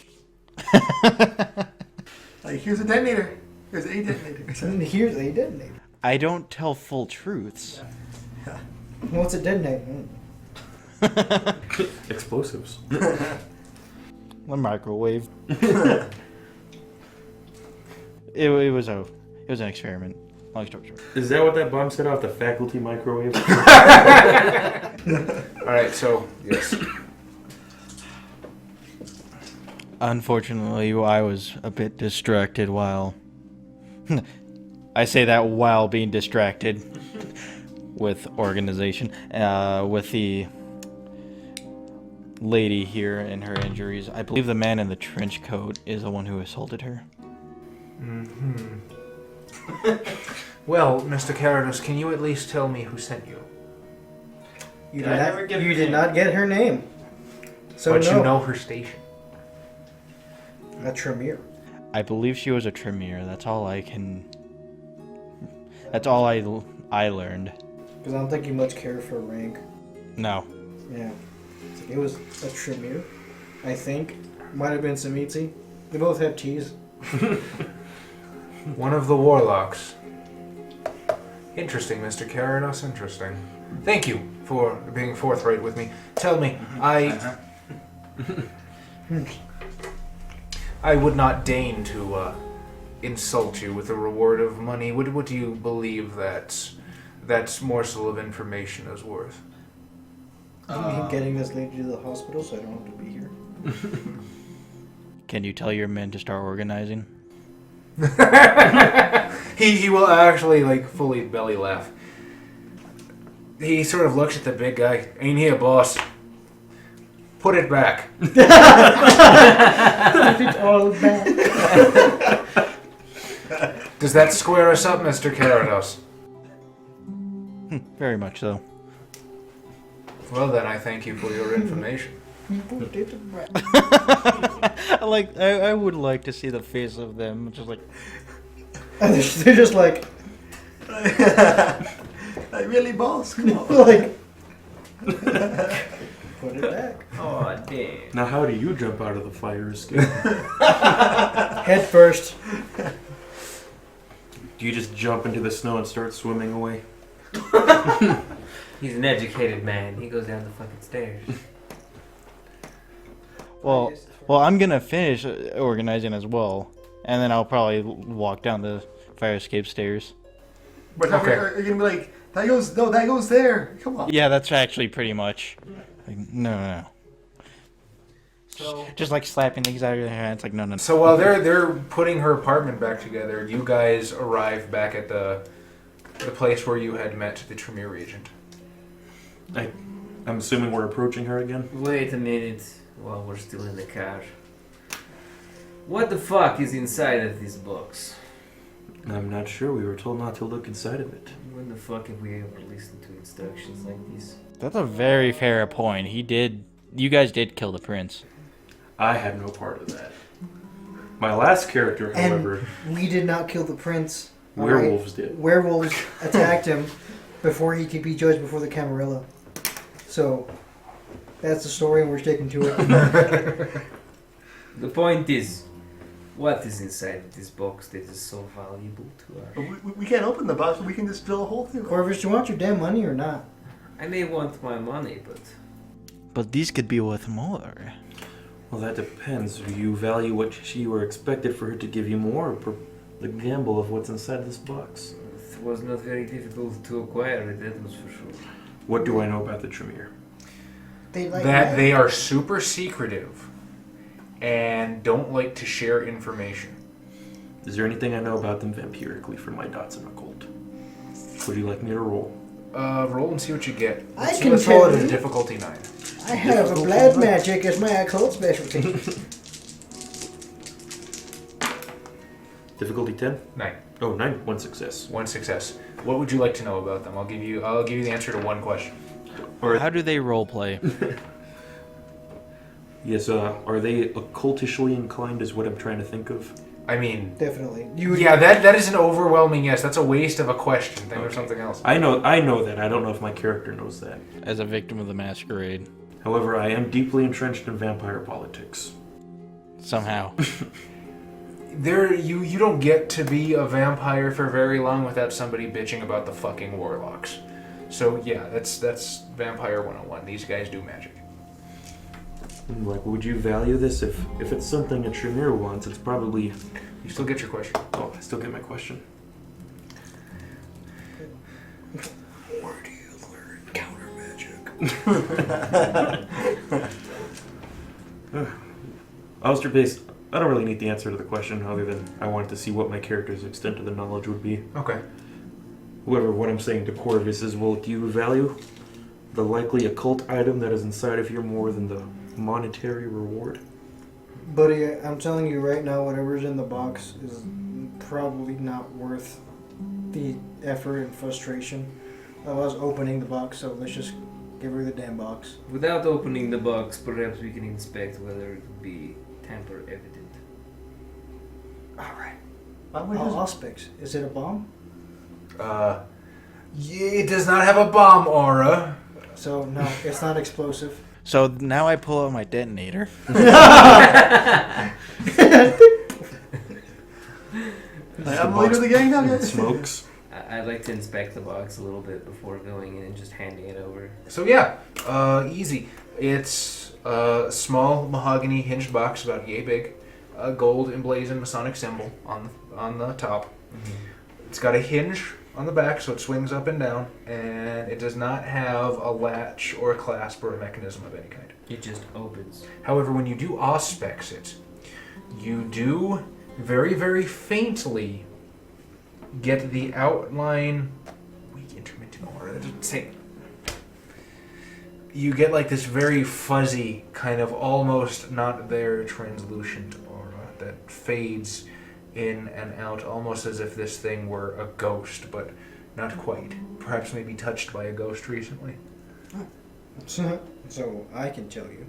Like, here's a detonator. Here's a detonator. And here's a detonator. I don't tell full truths. What's a detonator? Explosives. The microwave. It was an experiment. Long story short. Is that what that bomb set off? The faculty microwave? Alright, so, yes. Unfortunately, I was a bit distracted while... I say that while being distracted with organization, with the lady here and her injuries. I believe the man in the trench coat is the one who assaulted her. Mm-hmm. Well, Mr. Carados, can you at least tell me who sent you? You Did I never get her did name? not get her name. So But no. you know her station. A Tremere. I believe she was a Tremere. That's all I learned. Because I don't think you much care for rank. No. Yeah. It was a Tremere, I think. Might have been Samitsi. They both have T's. One of the warlocks. Interesting, Mr. Carados, interesting. Thank you for being forthright with me. Tell me, I would not deign to insult you with a reward of money. What do you believe that morsel of information is worth? Getting this lady to the hospital so I don't have to be here. Can you tell your men to start organizing? He will actually, like, fully belly laugh. He sort of looks at the big guy. Ain't he a boss? Put it back. Put it all back. Does that square us up, Mr. Carados? Very much so. Well then, I thank you for your information. I would like to see the face of them, just like. And they're just like, Like, really, boss? Come on. like, put it back. Oh, damn. Now, how do you jump out of the fire escape? Head first. Do you just jump into the snow and start swimming away? He's an educated man. He goes down the fucking stairs. Well, I'm gonna finish organizing as well, and then I'll probably walk down the fire escape stairs. But Okay. you're gonna be like, that goes there. Come on. Yeah, that's actually pretty much. Like, no. So, Just like slapping things out of your hands, like no. So while they're putting her apartment back together, you guys arrive back at the place where you had met the Tremere agent. I'm assuming we're approaching her again. Wait a minute while we're still in the car. What the fuck is inside of this box? I'm not sure. We were told not to look inside of it. When the fuck have we ever listened to instructions like this? That's a very fair point. You guys did kill the prince. I had no part of that. My last character, however, and we did not kill the prince. all right? werewolves did. Werewolves attacked him before he could be judged before the Camarilla. So, that's the story and we're sticking to it. The point is, what is inside this box that is so valuable to us? We can't open the box, but we can just drill a hole through it. Corvus, do you want your damn money or not? I may want my money, But these could be worth more. Well, that depends. Do you value what she were expected for her to give you more, or the gamble of what's inside this box? it was not very difficult to acquire it, that was for sure. What do I know about the Tremere? They like That they are super secretive and don't like to share information. Is there anything I know about them vampirically for my dots in occult? Would you like me to roll? Roll and see what you get. I So can let's roll tell it at you. a difficulty 9. I have a blood magic as my occult specialty. Difficulty 10? 9. Oh, 9. 1 success. 1 success. What would you like to know about them? I'll give you the answer to one question. Or How do they roleplay? yes, are they occultishly inclined is what I'm trying to think of. I mean, Definitely. yeah, that is an overwhelming yes. That's a waste of a question. Think of something else. I know that. I don't know if my character knows that. As a victim of the Masquerade. However, I am deeply entrenched in vampire politics. Somehow. You don't get to be a vampire for very long without somebody bitching about the fucking warlocks. So yeah, that's Vampire 101. These guys do magic. Like, would you value this if it's something a Tremere wants? It's probably. You still get your question. Oh, I still get my question. Where do you learn counter magic? Alistair Base, I don't really need the answer to the question other than I wanted to see what my character's extent of the knowledge would be. Okay. However, what I'm saying to Corvus is, well, do you value the likely occult item that is inside of here more than the monetary reward? Buddy, I'm telling you right now, whatever's in the box is probably not worth the effort and frustration of us opening the box, so let's just give her the damn box. Without opening the box, perhaps we can inspect whether it would be tamper evident. Alright. Why don't we just- Auspics. Is it a bomb? Yeah, it does not have a bomb aura. So, no, it's not explosive. So now I pull out my detonator. I'm the leader of the gang now, guys. Smokes. I'd like to inspect the box a little bit before going in and just handing it over. So yeah, easy. It's a small mahogany hinged box about yay big, a gold emblazoned Masonic symbol on the top. It's got a hinge on the back, so it swings up and down, and it does not have a latch or a clasp or a mechanism of any kind. It just opens. However, when you do auspex it, you do very, very faintly get the outline. Weak intermittent aura. That doesn't say. You get like this very fuzzy, kind of almost not there translucent aura that fades in and out, almost as if this thing were a ghost, but not quite. Perhaps maybe touched by a ghost recently. So I can tell you,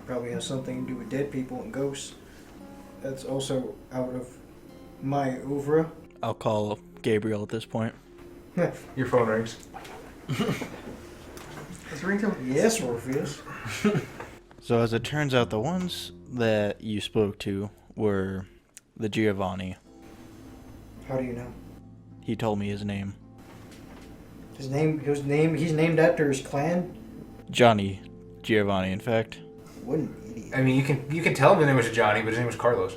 Probably has something to do with dead people and ghosts. That's also out of my oeuvre. I'll call Gabriel at this point. Your phone rings. Let's ring to him. Yes, Orpheus. So as it turns out, the ones that you spoke to were the Giovanni. How do you know? He told me his name. He's named after his clan? Johnny Giovanni, in fact. What an idiot. I mean, you can tell him his name was Johnny, but his name was Carlos.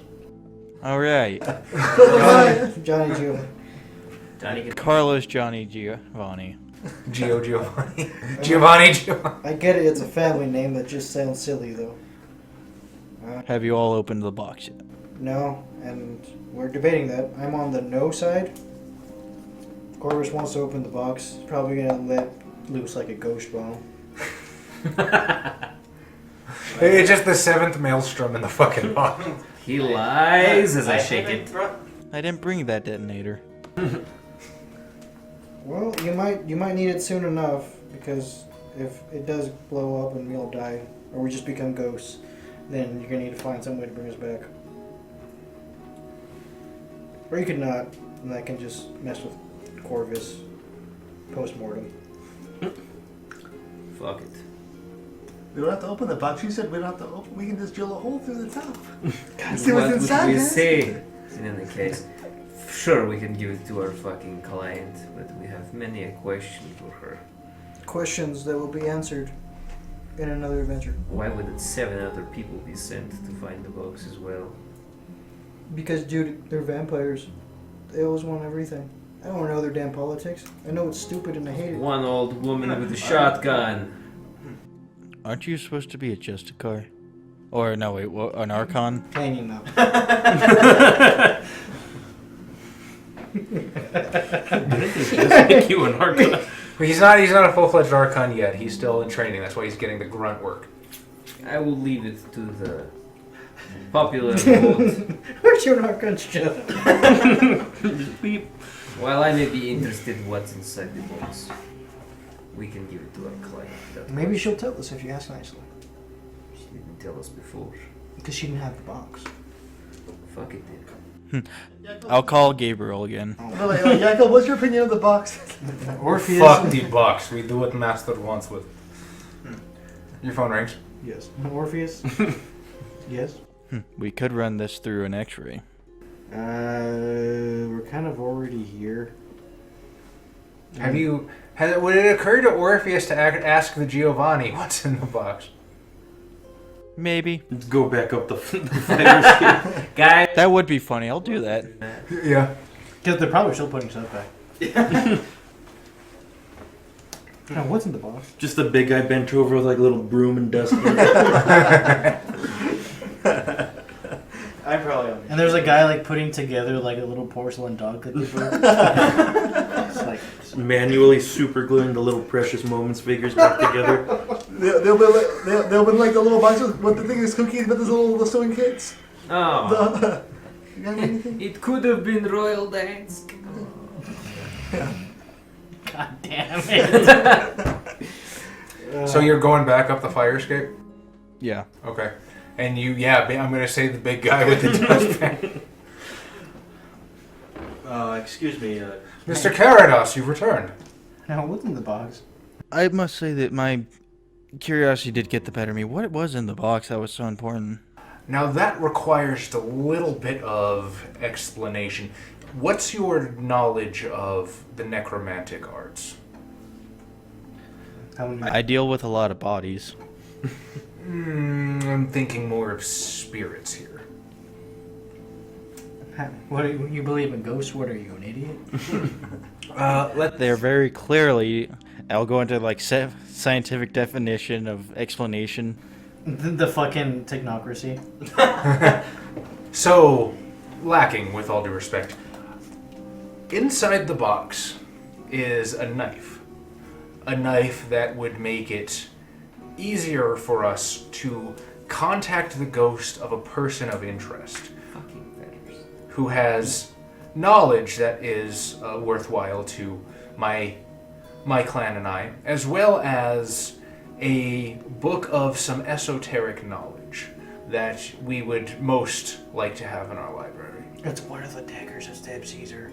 All right. Johnny Gio. Johnny can Carlos Johnny Giovanni. Giovanni. Giovanni. I get it, it's a family name that just sounds silly, though. Have you all opened the box yet? No, and we're debating that. I'm on the no side. Corvus wants to open the box. He's probably gonna let loose like a ghost bomb. It's just the 7th maelstrom in the fucking box. He lies as I shake it. I didn't bring that detonator. Well, you might need it soon enough, because if it does blow up and we all die, or we just become ghosts, then you're gonna need to find some way to bring us back. Or you could not, and that can just mess with Corvus post-mortem. Fuck it. We don't have to open the box. You said we don't have to open. We can just drill a hole through the top. And See what's what inside, would we guys? say in any case? Sure, we can give it to our fucking client, but we have many a question for her. Questions that will be answered in another adventure. Why would 7 other people be sent to find the box as well? Because, dude, they're vampires. They always want everything. I don't want to know their damn politics. I know it's stupid and I hate it. One old woman with a shotgun. Aren't you supposed to be a Justicar? Or no, wait, what, an Archon? Hanging up. Just make you an Archon. But he's not a full-fledged Archon yet. He's still in training. That's why he's getting the grunt work. I will leave it to the popular vote. Where's your Archon's job? Beep. While I may be interested in what's inside the box, we can give it to our client. That Maybe way. she'll tell us if you ask nicely. She didn't tell us before. Because she didn't have the box. Fuck it then. I'll call Gabriel again. Jacob, what's your opinion of the box? Orpheus. Fuck the box. We do what Master wants with. Your phone rings. Yes. Orpheus. Yes. We could run this through an X-ray. We're kind of already here. Would it occur to Orpheus to ask the Giovanni what's in the box? Maybe. Let's go back up the fire Guys! That would be funny. I'll do that. Yeah. Because they're probably still putting stuff back. Now, what's in the box? Just a big guy bent over with like a little broom and dust. I probably am. And there's a guy like putting together like a little porcelain dog that they broke. It's like Manually super gluing the little Precious Moments figures back together. They'll be like the little box with the thing is cookies, but there's little sewing kits. Oh, You got anything? it could have been Royal Dance. God damn it. So you're going back up the fire escape? Yeah. Okay. And I'm gonna say the big guy with the dustpan. Excuse me. Mr. Carados, you've returned. Now, what's in the box? I must say that my curiosity did get the better of me. What was in the box that was so important? Now that requires just a little bit of explanation. What's your knowledge of the necromantic arts? I deal with a lot of bodies. I'm thinking more of spirits here. What do you believe in ghosts? What are you, an idiot? They're very clearly. I'll go into like scientific definition of explanation. The fucking technocracy. So, lacking with all due respect. Inside the box is a knife. A knife that would make it easier for us to contact the ghost of a person of interest Fucking feathers. who has knowledge that is worthwhile to my clan and I, as well as a book of some esoteric knowledge that we would most like to have in our library. It's one of the daggers that stabbed Caesar.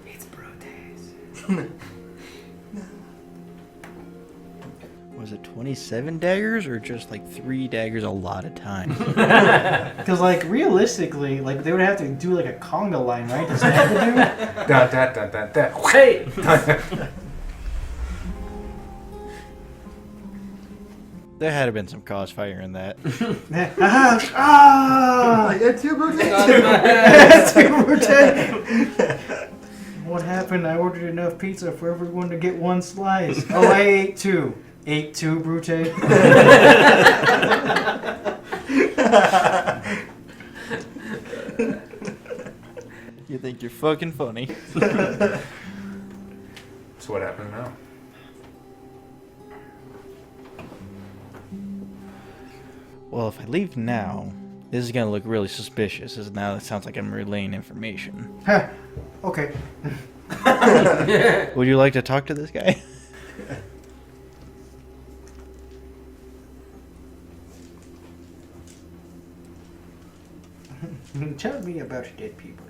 It's Brotes. Was it 27 daggers or just like 3 daggers a lot of time? Because, like, realistically, like, they would have to do, like, a conga line, right? To stab the dude? Da, da, da, da, da. Hey! There had to been some crossfire in that. Like, it's your birthday. What happened? I ordered enough pizza for everyone to get one slice. Oh, I ate 2. Ate 2, Brute. You think you're fucking funny. So what happens now? Well, if I leave now, this is gonna look really suspicious, as now it sounds like I'm relaying information. Okay. Would you like to talk to this guy? Tell me about dead people.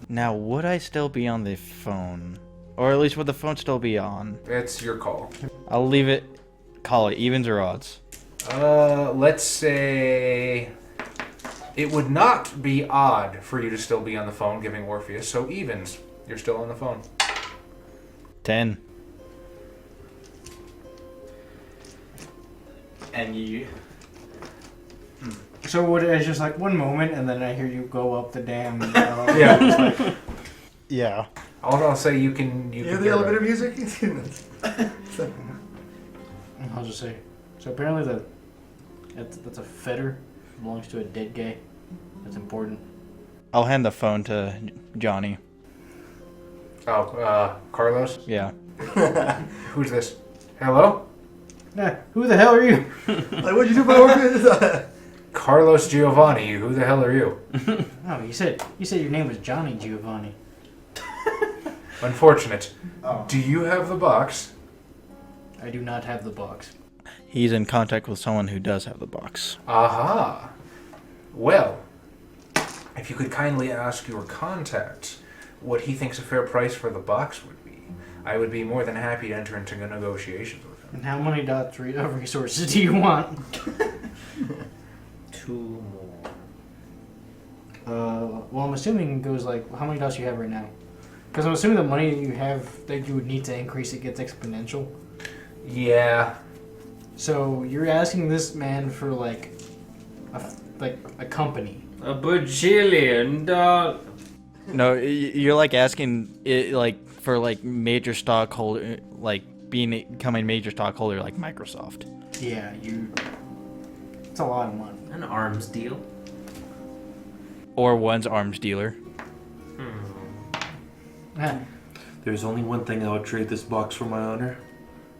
Now, would I still be on the phone? Or at least would the phone still be on? It's your call. I'll leave it. Call it evens or odds. Let's say it would not be odd for you to still be on the phone giving Orpheus, so evens. You're still on the phone. 10. And you. So it's just like one moment, and then I hear you go up the damn. Yeah. Yeah. I'll say you can. You You hear can the get elevator it. music? I'll just say. So apparently that's a fetter. Belongs to a dead guy. That's important. I'll hand the phone to Johnny. Oh, Carlos? Yeah. Who's this? Hello? Who the hell are you? Like, what'd you do by Orpheus? Carlos Giovanni. Who the hell are you? Oh, you said your name was Johnny Giovanni. Unfortunate. Oh. Do you have the box? I do not have the box. He's in contact with someone who does have the box. Aha. Well, if you could kindly ask your contact what he thinks a fair price for the box would be, I would be more than happy to enter into negotiations with him. And how many resources do you want? 2 more. Well, I'm assuming it goes like, how many dots do you have right now? Because I'm assuming the money that you have that you would need to increase it gets exponential. Yeah. So you're asking this man for like a company. A bajillion dollars. No, you're like asking it like for like major stockholder, like becoming major stockholder like Microsoft. Yeah, it's a lot of money. An arms deal. Or one's arms dealer. There's only one thing I would trade this box for, my honor,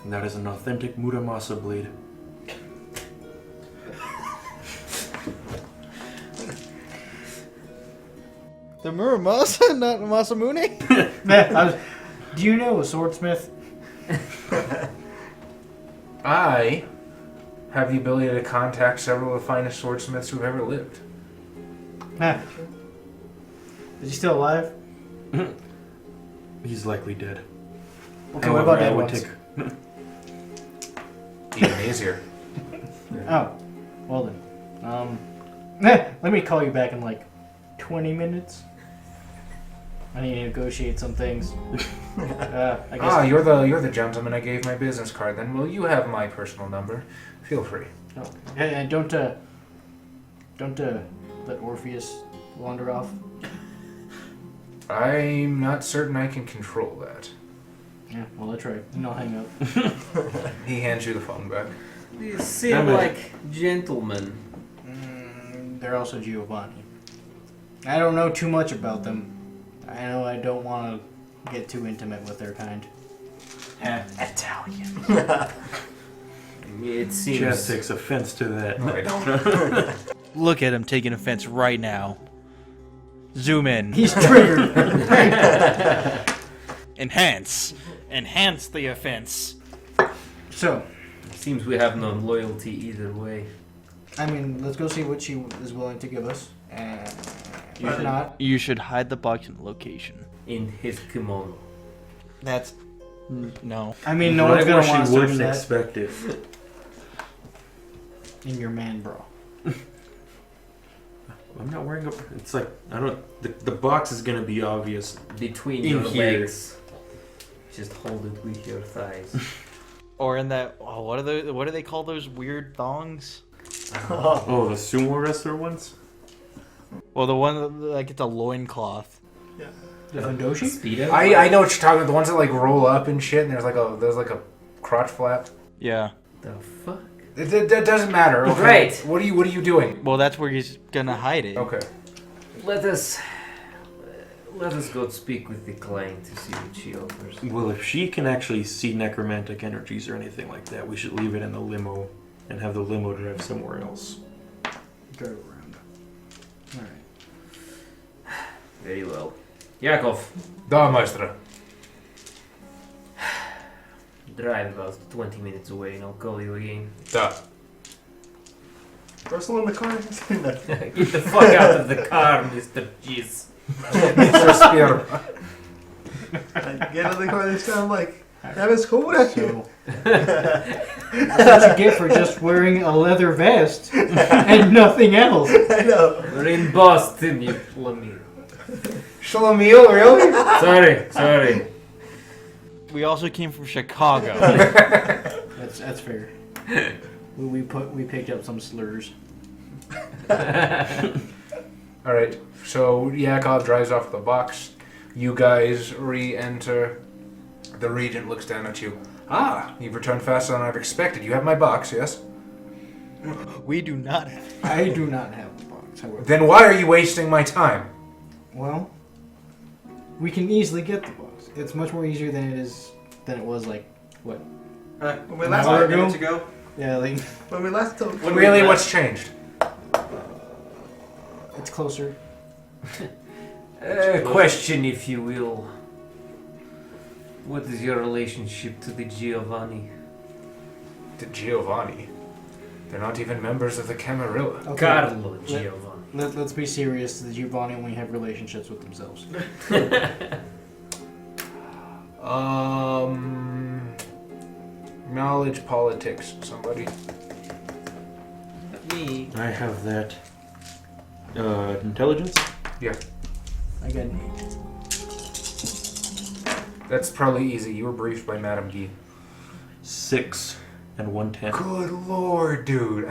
and that is an authentic Muramasa blade. The Muramasa, not Masamune? Do you know a swordsmith? I have the ability to contact several of the finest swordsmiths who've ever lived. Is he still alive? He's likely dead. Okay, what about However, dead ones? Even easier. Oh, well then. Let me call you back in like 20 minutes. I need to negotiate some things. I guess. You're the gentleman I gave my business card. Then, well, you have my personal number. Feel free. Oh, and don't let Orpheus wander off. I'm not certain I can control that. Yeah, well, that's right. And I'll hang up. He hands you the phone back. These seem like gentlemen. They're also Giovanni. I don't know too much about them. I know I don't want to get too intimate with their kind. Italian. It Chaz seems. takes offense to that. No, I don't. Look at him taking offense right now. Zoom in. He's triggered. Enhance. enhance the offense. So, Seems we have no loyalty either way. I mean, let's go see what she is willing to give us. And You if should, not, you should hide the box in the location. In his kimono. That's no. I mean, no Right one's where gonna she want to search wouldn't that expect it. in your man bra. I'm not wearing a. It's like I don't. The box is gonna be obvious. Between In your here. legs. Just hold it with your thighs. Or in that what do they call those weird thongs? Oh, the sumo wrestler ones. Well, the one like it's a loincloth. Yeah. The Fundoshi? Speedo? I know what you're talking about. The ones that like roll up and shit, and there's like a crotch flap. Yeah. The fuck? That doesn't matter. Okay? Right. What are you doing? Well, that's where he's gonna hide it. Okay. Let us go speak with the client to see what she offers. Well, if she can actually see necromantic energies or anything like that, we should leave it in the limo and have the limo drive somewhere else. Go around. Alright. Very well. Yakov, Da, maestra. drive about 20 minutes away and I'll call you again. Da. Personal in the car. Get the fuck out of the car, Mr. Jizz. Mr. Spear. Get out of the car. They sound like that is cool. So, that's what you get for just wearing a leather vest and nothing else. I know. We're in Boston, you plumber. Shalomil, really? Sorry. We also came from Chicago. That's fair. We picked up some slurs. All right. So Yakov drives off with the box. You guys re-enter. The regent looks down at you. Ah, you've returned faster than I've expected. You have my box, yes? We do not have. I do not have the box, however. Then why are you wasting my time? Well, we can easily get the box. It's much more easier than it was like what? When we An last hour talked, ago? Yeah, like when we last talked, Really, what's changed? it's closer. Question, if you will. What is your relationship to the Giovanni? To Giovanni. They're not even members of the Camarilla. Okay. Carlo Giovanni. Let's be serious. The Giovanni only have relationships with themselves. Knowledge politics. Somebody. Me. I have that. Intelligence? Yeah. I got an 8. That's probably easy. You were briefed by Madame Guy. 6 and 110. Good lord, dude.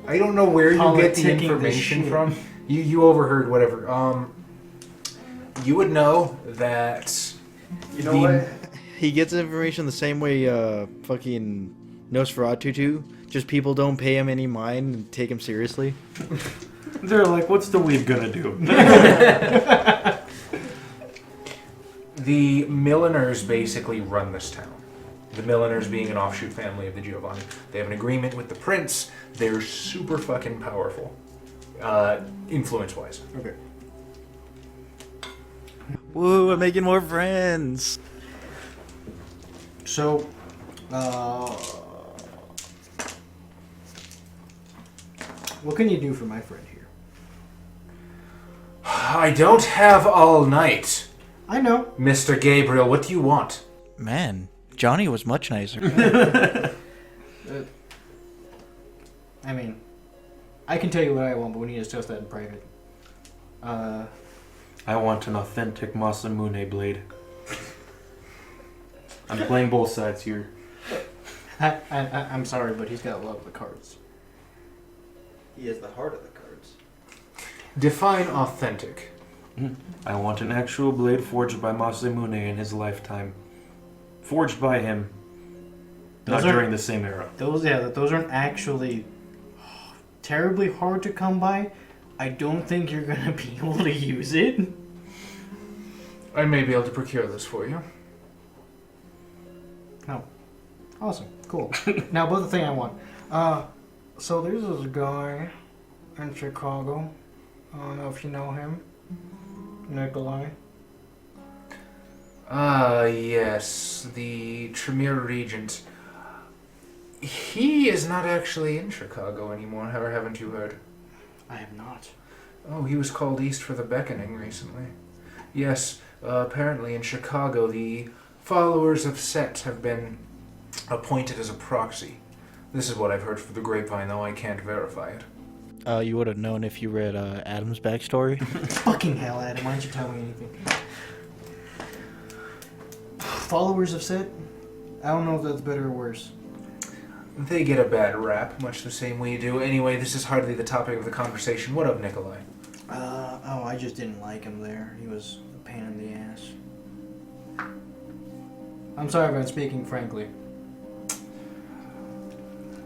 I don't know where you get the Politicking information the shit. from. You overheard whatever. You would know that. you know what? He gets information the same way fucking Nosferatu. Just people don't pay him any mind and take him seriously. They're like, what's the weed gonna do? The Milliners basically run this town. The Milliners being an offshoot family of the Giovanni. They have an agreement with the prince. They're super fucking powerful. Influence-wise. Okay. Woo! I'm making more friends. So, what can you do for my friend here? I don't have all night. I know. Mr. Gabriel, what do you want? Man, Johnny was much nicer. I mean, I can tell you what I want, but we need to discuss that in private. I want an authentic Masamune blade. I'm playing both sides here. I'm sorry, but he's got a lot of the cards. He has the heart of the cards. Define authentic. I want an actual blade forged by Masamune in his lifetime. Forged by him. Not Those are- during the same era. Those aren't actually terribly hard to come by. I don't think you're gonna be able to use it. I may be able to procure this for you. No. Awesome. Cool. Now, about the thing I want. So there's this guy in Chicago. I don't know if you know him. Nikolai. Yes, the Tremere Regent. He is not actually in Chicago anymore, or haven't you heard? I have not. Oh, he was called east for the beckoning recently. Yes, apparently in Chicago, the followers of Set have been appointed as a proxy. This is what I've heard from the grapevine, though I can't verify it. You would have known if you read Adam's backstory. Fucking hell, Adam, why don't you tell me anything? Followers of Set? I don't know if that's better or worse. They get a bad rap, much the same way you do. Anyway, this is hardly the topic of the conversation. What up, Nikolai? I just didn't like him there. He was a pain in the ass. I'm sorry if I'm speaking frankly.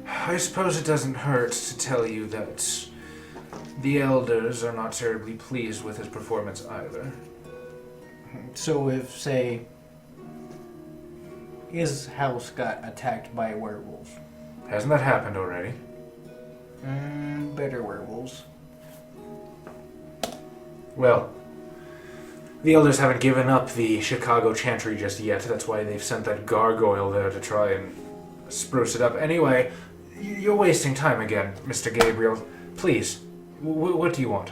I suppose it doesn't hurt to tell you that the elders are not terribly pleased with his performance either. So if, say, his house got attacked by werewolves. Hasn't that happened already? Better werewolves. Well, the elders haven't given up the Chicago Chantry just yet. That's why they've sent that gargoyle there to try and spruce it up. Anyway, you're wasting time again, Mr. Gabriel. Please, what do you want?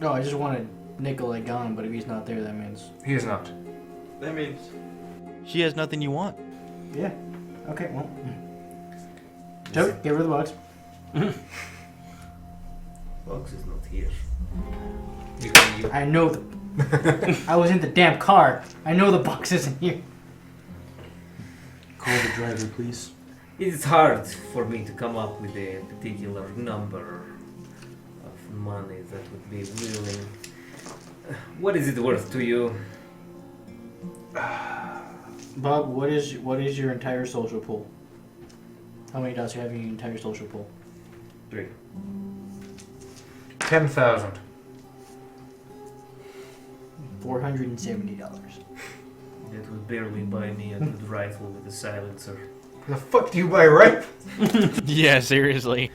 No, I just wanted Nikolai gone, but if he's not there, that means... He is not. That means She has nothing you want. Yeah. Okay, well... Toad, give her the box. Box is not here. I know the... I was in the damn car. I know the box isn't here. call the driver, please. It is hard for me to come up with a particular number of money that would be willing. What is it worth to you? Bob, what is your entire social pool? How many dots do you have in your entire social pool? 3. 10,000. $470. That would barely buy me a good rifle with a silencer. The fuck do you buy right? Yeah, seriously.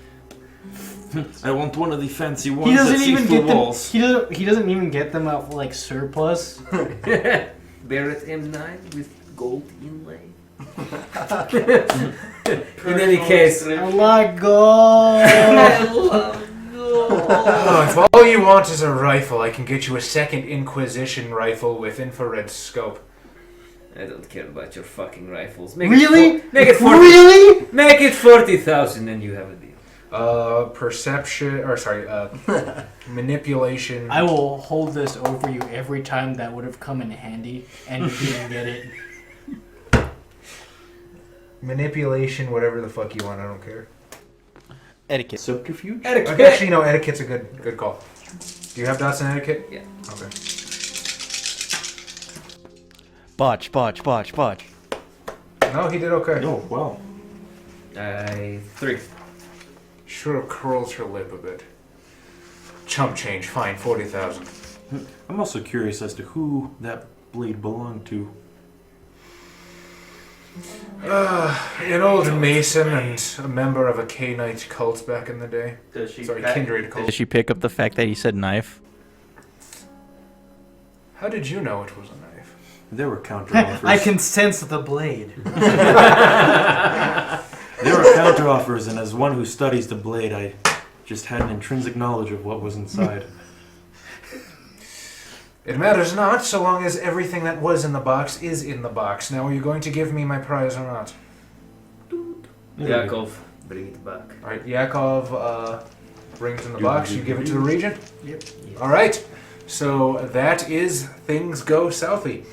I want one of the fancy He ones that doesn't see even through get them. walls. He doesn't even get them out for like surplus. Barrett M9 with gold inlay. In any case, I like gold. I love gold. Oh, if all you want is a rifle, I can get you a second Inquisition rifle with infrared scope. I don't care about your fucking rifles. Make Really? Make it 40. Really? Make it 40,000 and you have a deal. Manipulation. I will hold this over you every time that would have come in handy, and you didn't get it. Manipulation, whatever the fuck you want, I don't care. Etiquette. Subterfuge? Actually, no, etiquette's a good call. Do you have dots in etiquette? Yeah. Okay. Botch. No, he did okay. Oh, wow. 3. Sure curls her lip a bit. Chump change, fine, 40,000. I'm also curious as to who that blade belonged to. An old mason and a member of a K-Knight cult back in the day. Does she Sorry, kindred cult. Did she pick up the fact that he said knife? How did you know it was a knife? There were counteroffers. I can sense the blade. There were counteroffers, and as one who studies the blade, I just had an intrinsic knowledge of what was inside. It matters not, so long as everything that was in the box is in the box. Now, are you going to give me my prize or not? Yakov, bring it back. Alright, Yakov brings in the box. You give it to the regent? Yep. Alright, so that is Things Go Southy.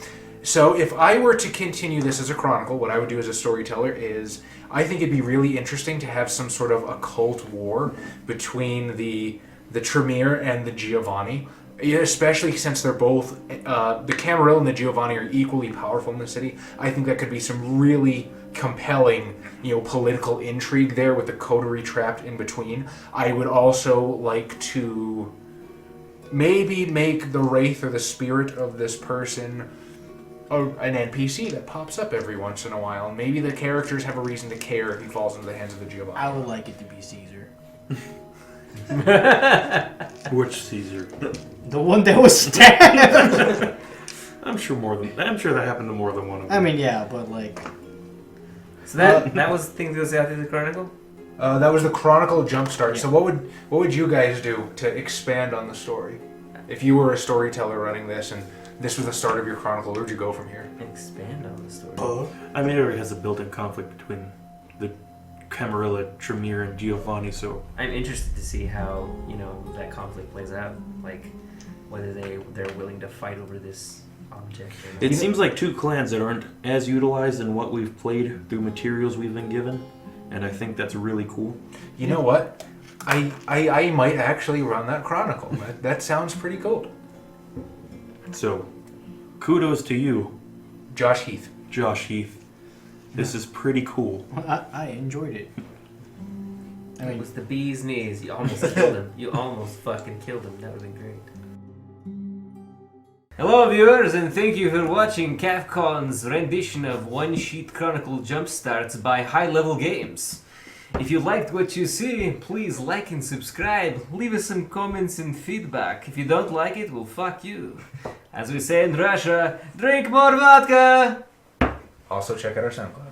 So if I were to continue this as a chronicle, what I would do as a storyteller is, I think it'd be really interesting to have some sort of occult war between the Tremere and the Giovanni. Especially since they're both, the Camarilla and the Giovanni are equally powerful in the city. I think that could be some really compelling, political intrigue there with the coterie trapped in between. I would also like to maybe make the wraith or the spirit of this person an NPC that pops up every once in a while. And maybe the characters have a reason to care if he falls into the hands of the Giovanni. I would like it to be Caesar. Which Caesar? The one that was stabbed. I'm sure that happened to more than one of them. I mean, yeah, but like, So that was the thing that was out in the Chronicle? That was the Chronicle Jumpstart. Yeah. So what would you guys do to expand on the story? If you were a storyteller running this and this was the start of your Chronicle, where'd you go from here? Expand on the story. I mean, it already has a built-in conflict between the Camarilla, Tremere, and Giovanni, so... I'm interested to see how, that conflict plays out. Like, whether they're willing to fight over this object or not. It seems like two clans that aren't as utilized in what we've played through materials we've been given, and I think that's really cool. You know what? I might actually run that Chronicle. That sounds pretty cool. So, kudos to you, Josh Heath. Josh Heath. This is pretty cool. I enjoyed it. I It mean, was the bee's knees. You almost killed him. You almost fucking killed him. That would have been great. Hello viewers, and thank you for watching Capcom's rendition of One Sheet Chronicle Jumpstarts by High Level Games. If you liked what you see, please like and subscribe. Leave us some comments and feedback. If you don't like it, well, fuck you. As we say in Russia, drink more vodka! Also check out our SoundCloud.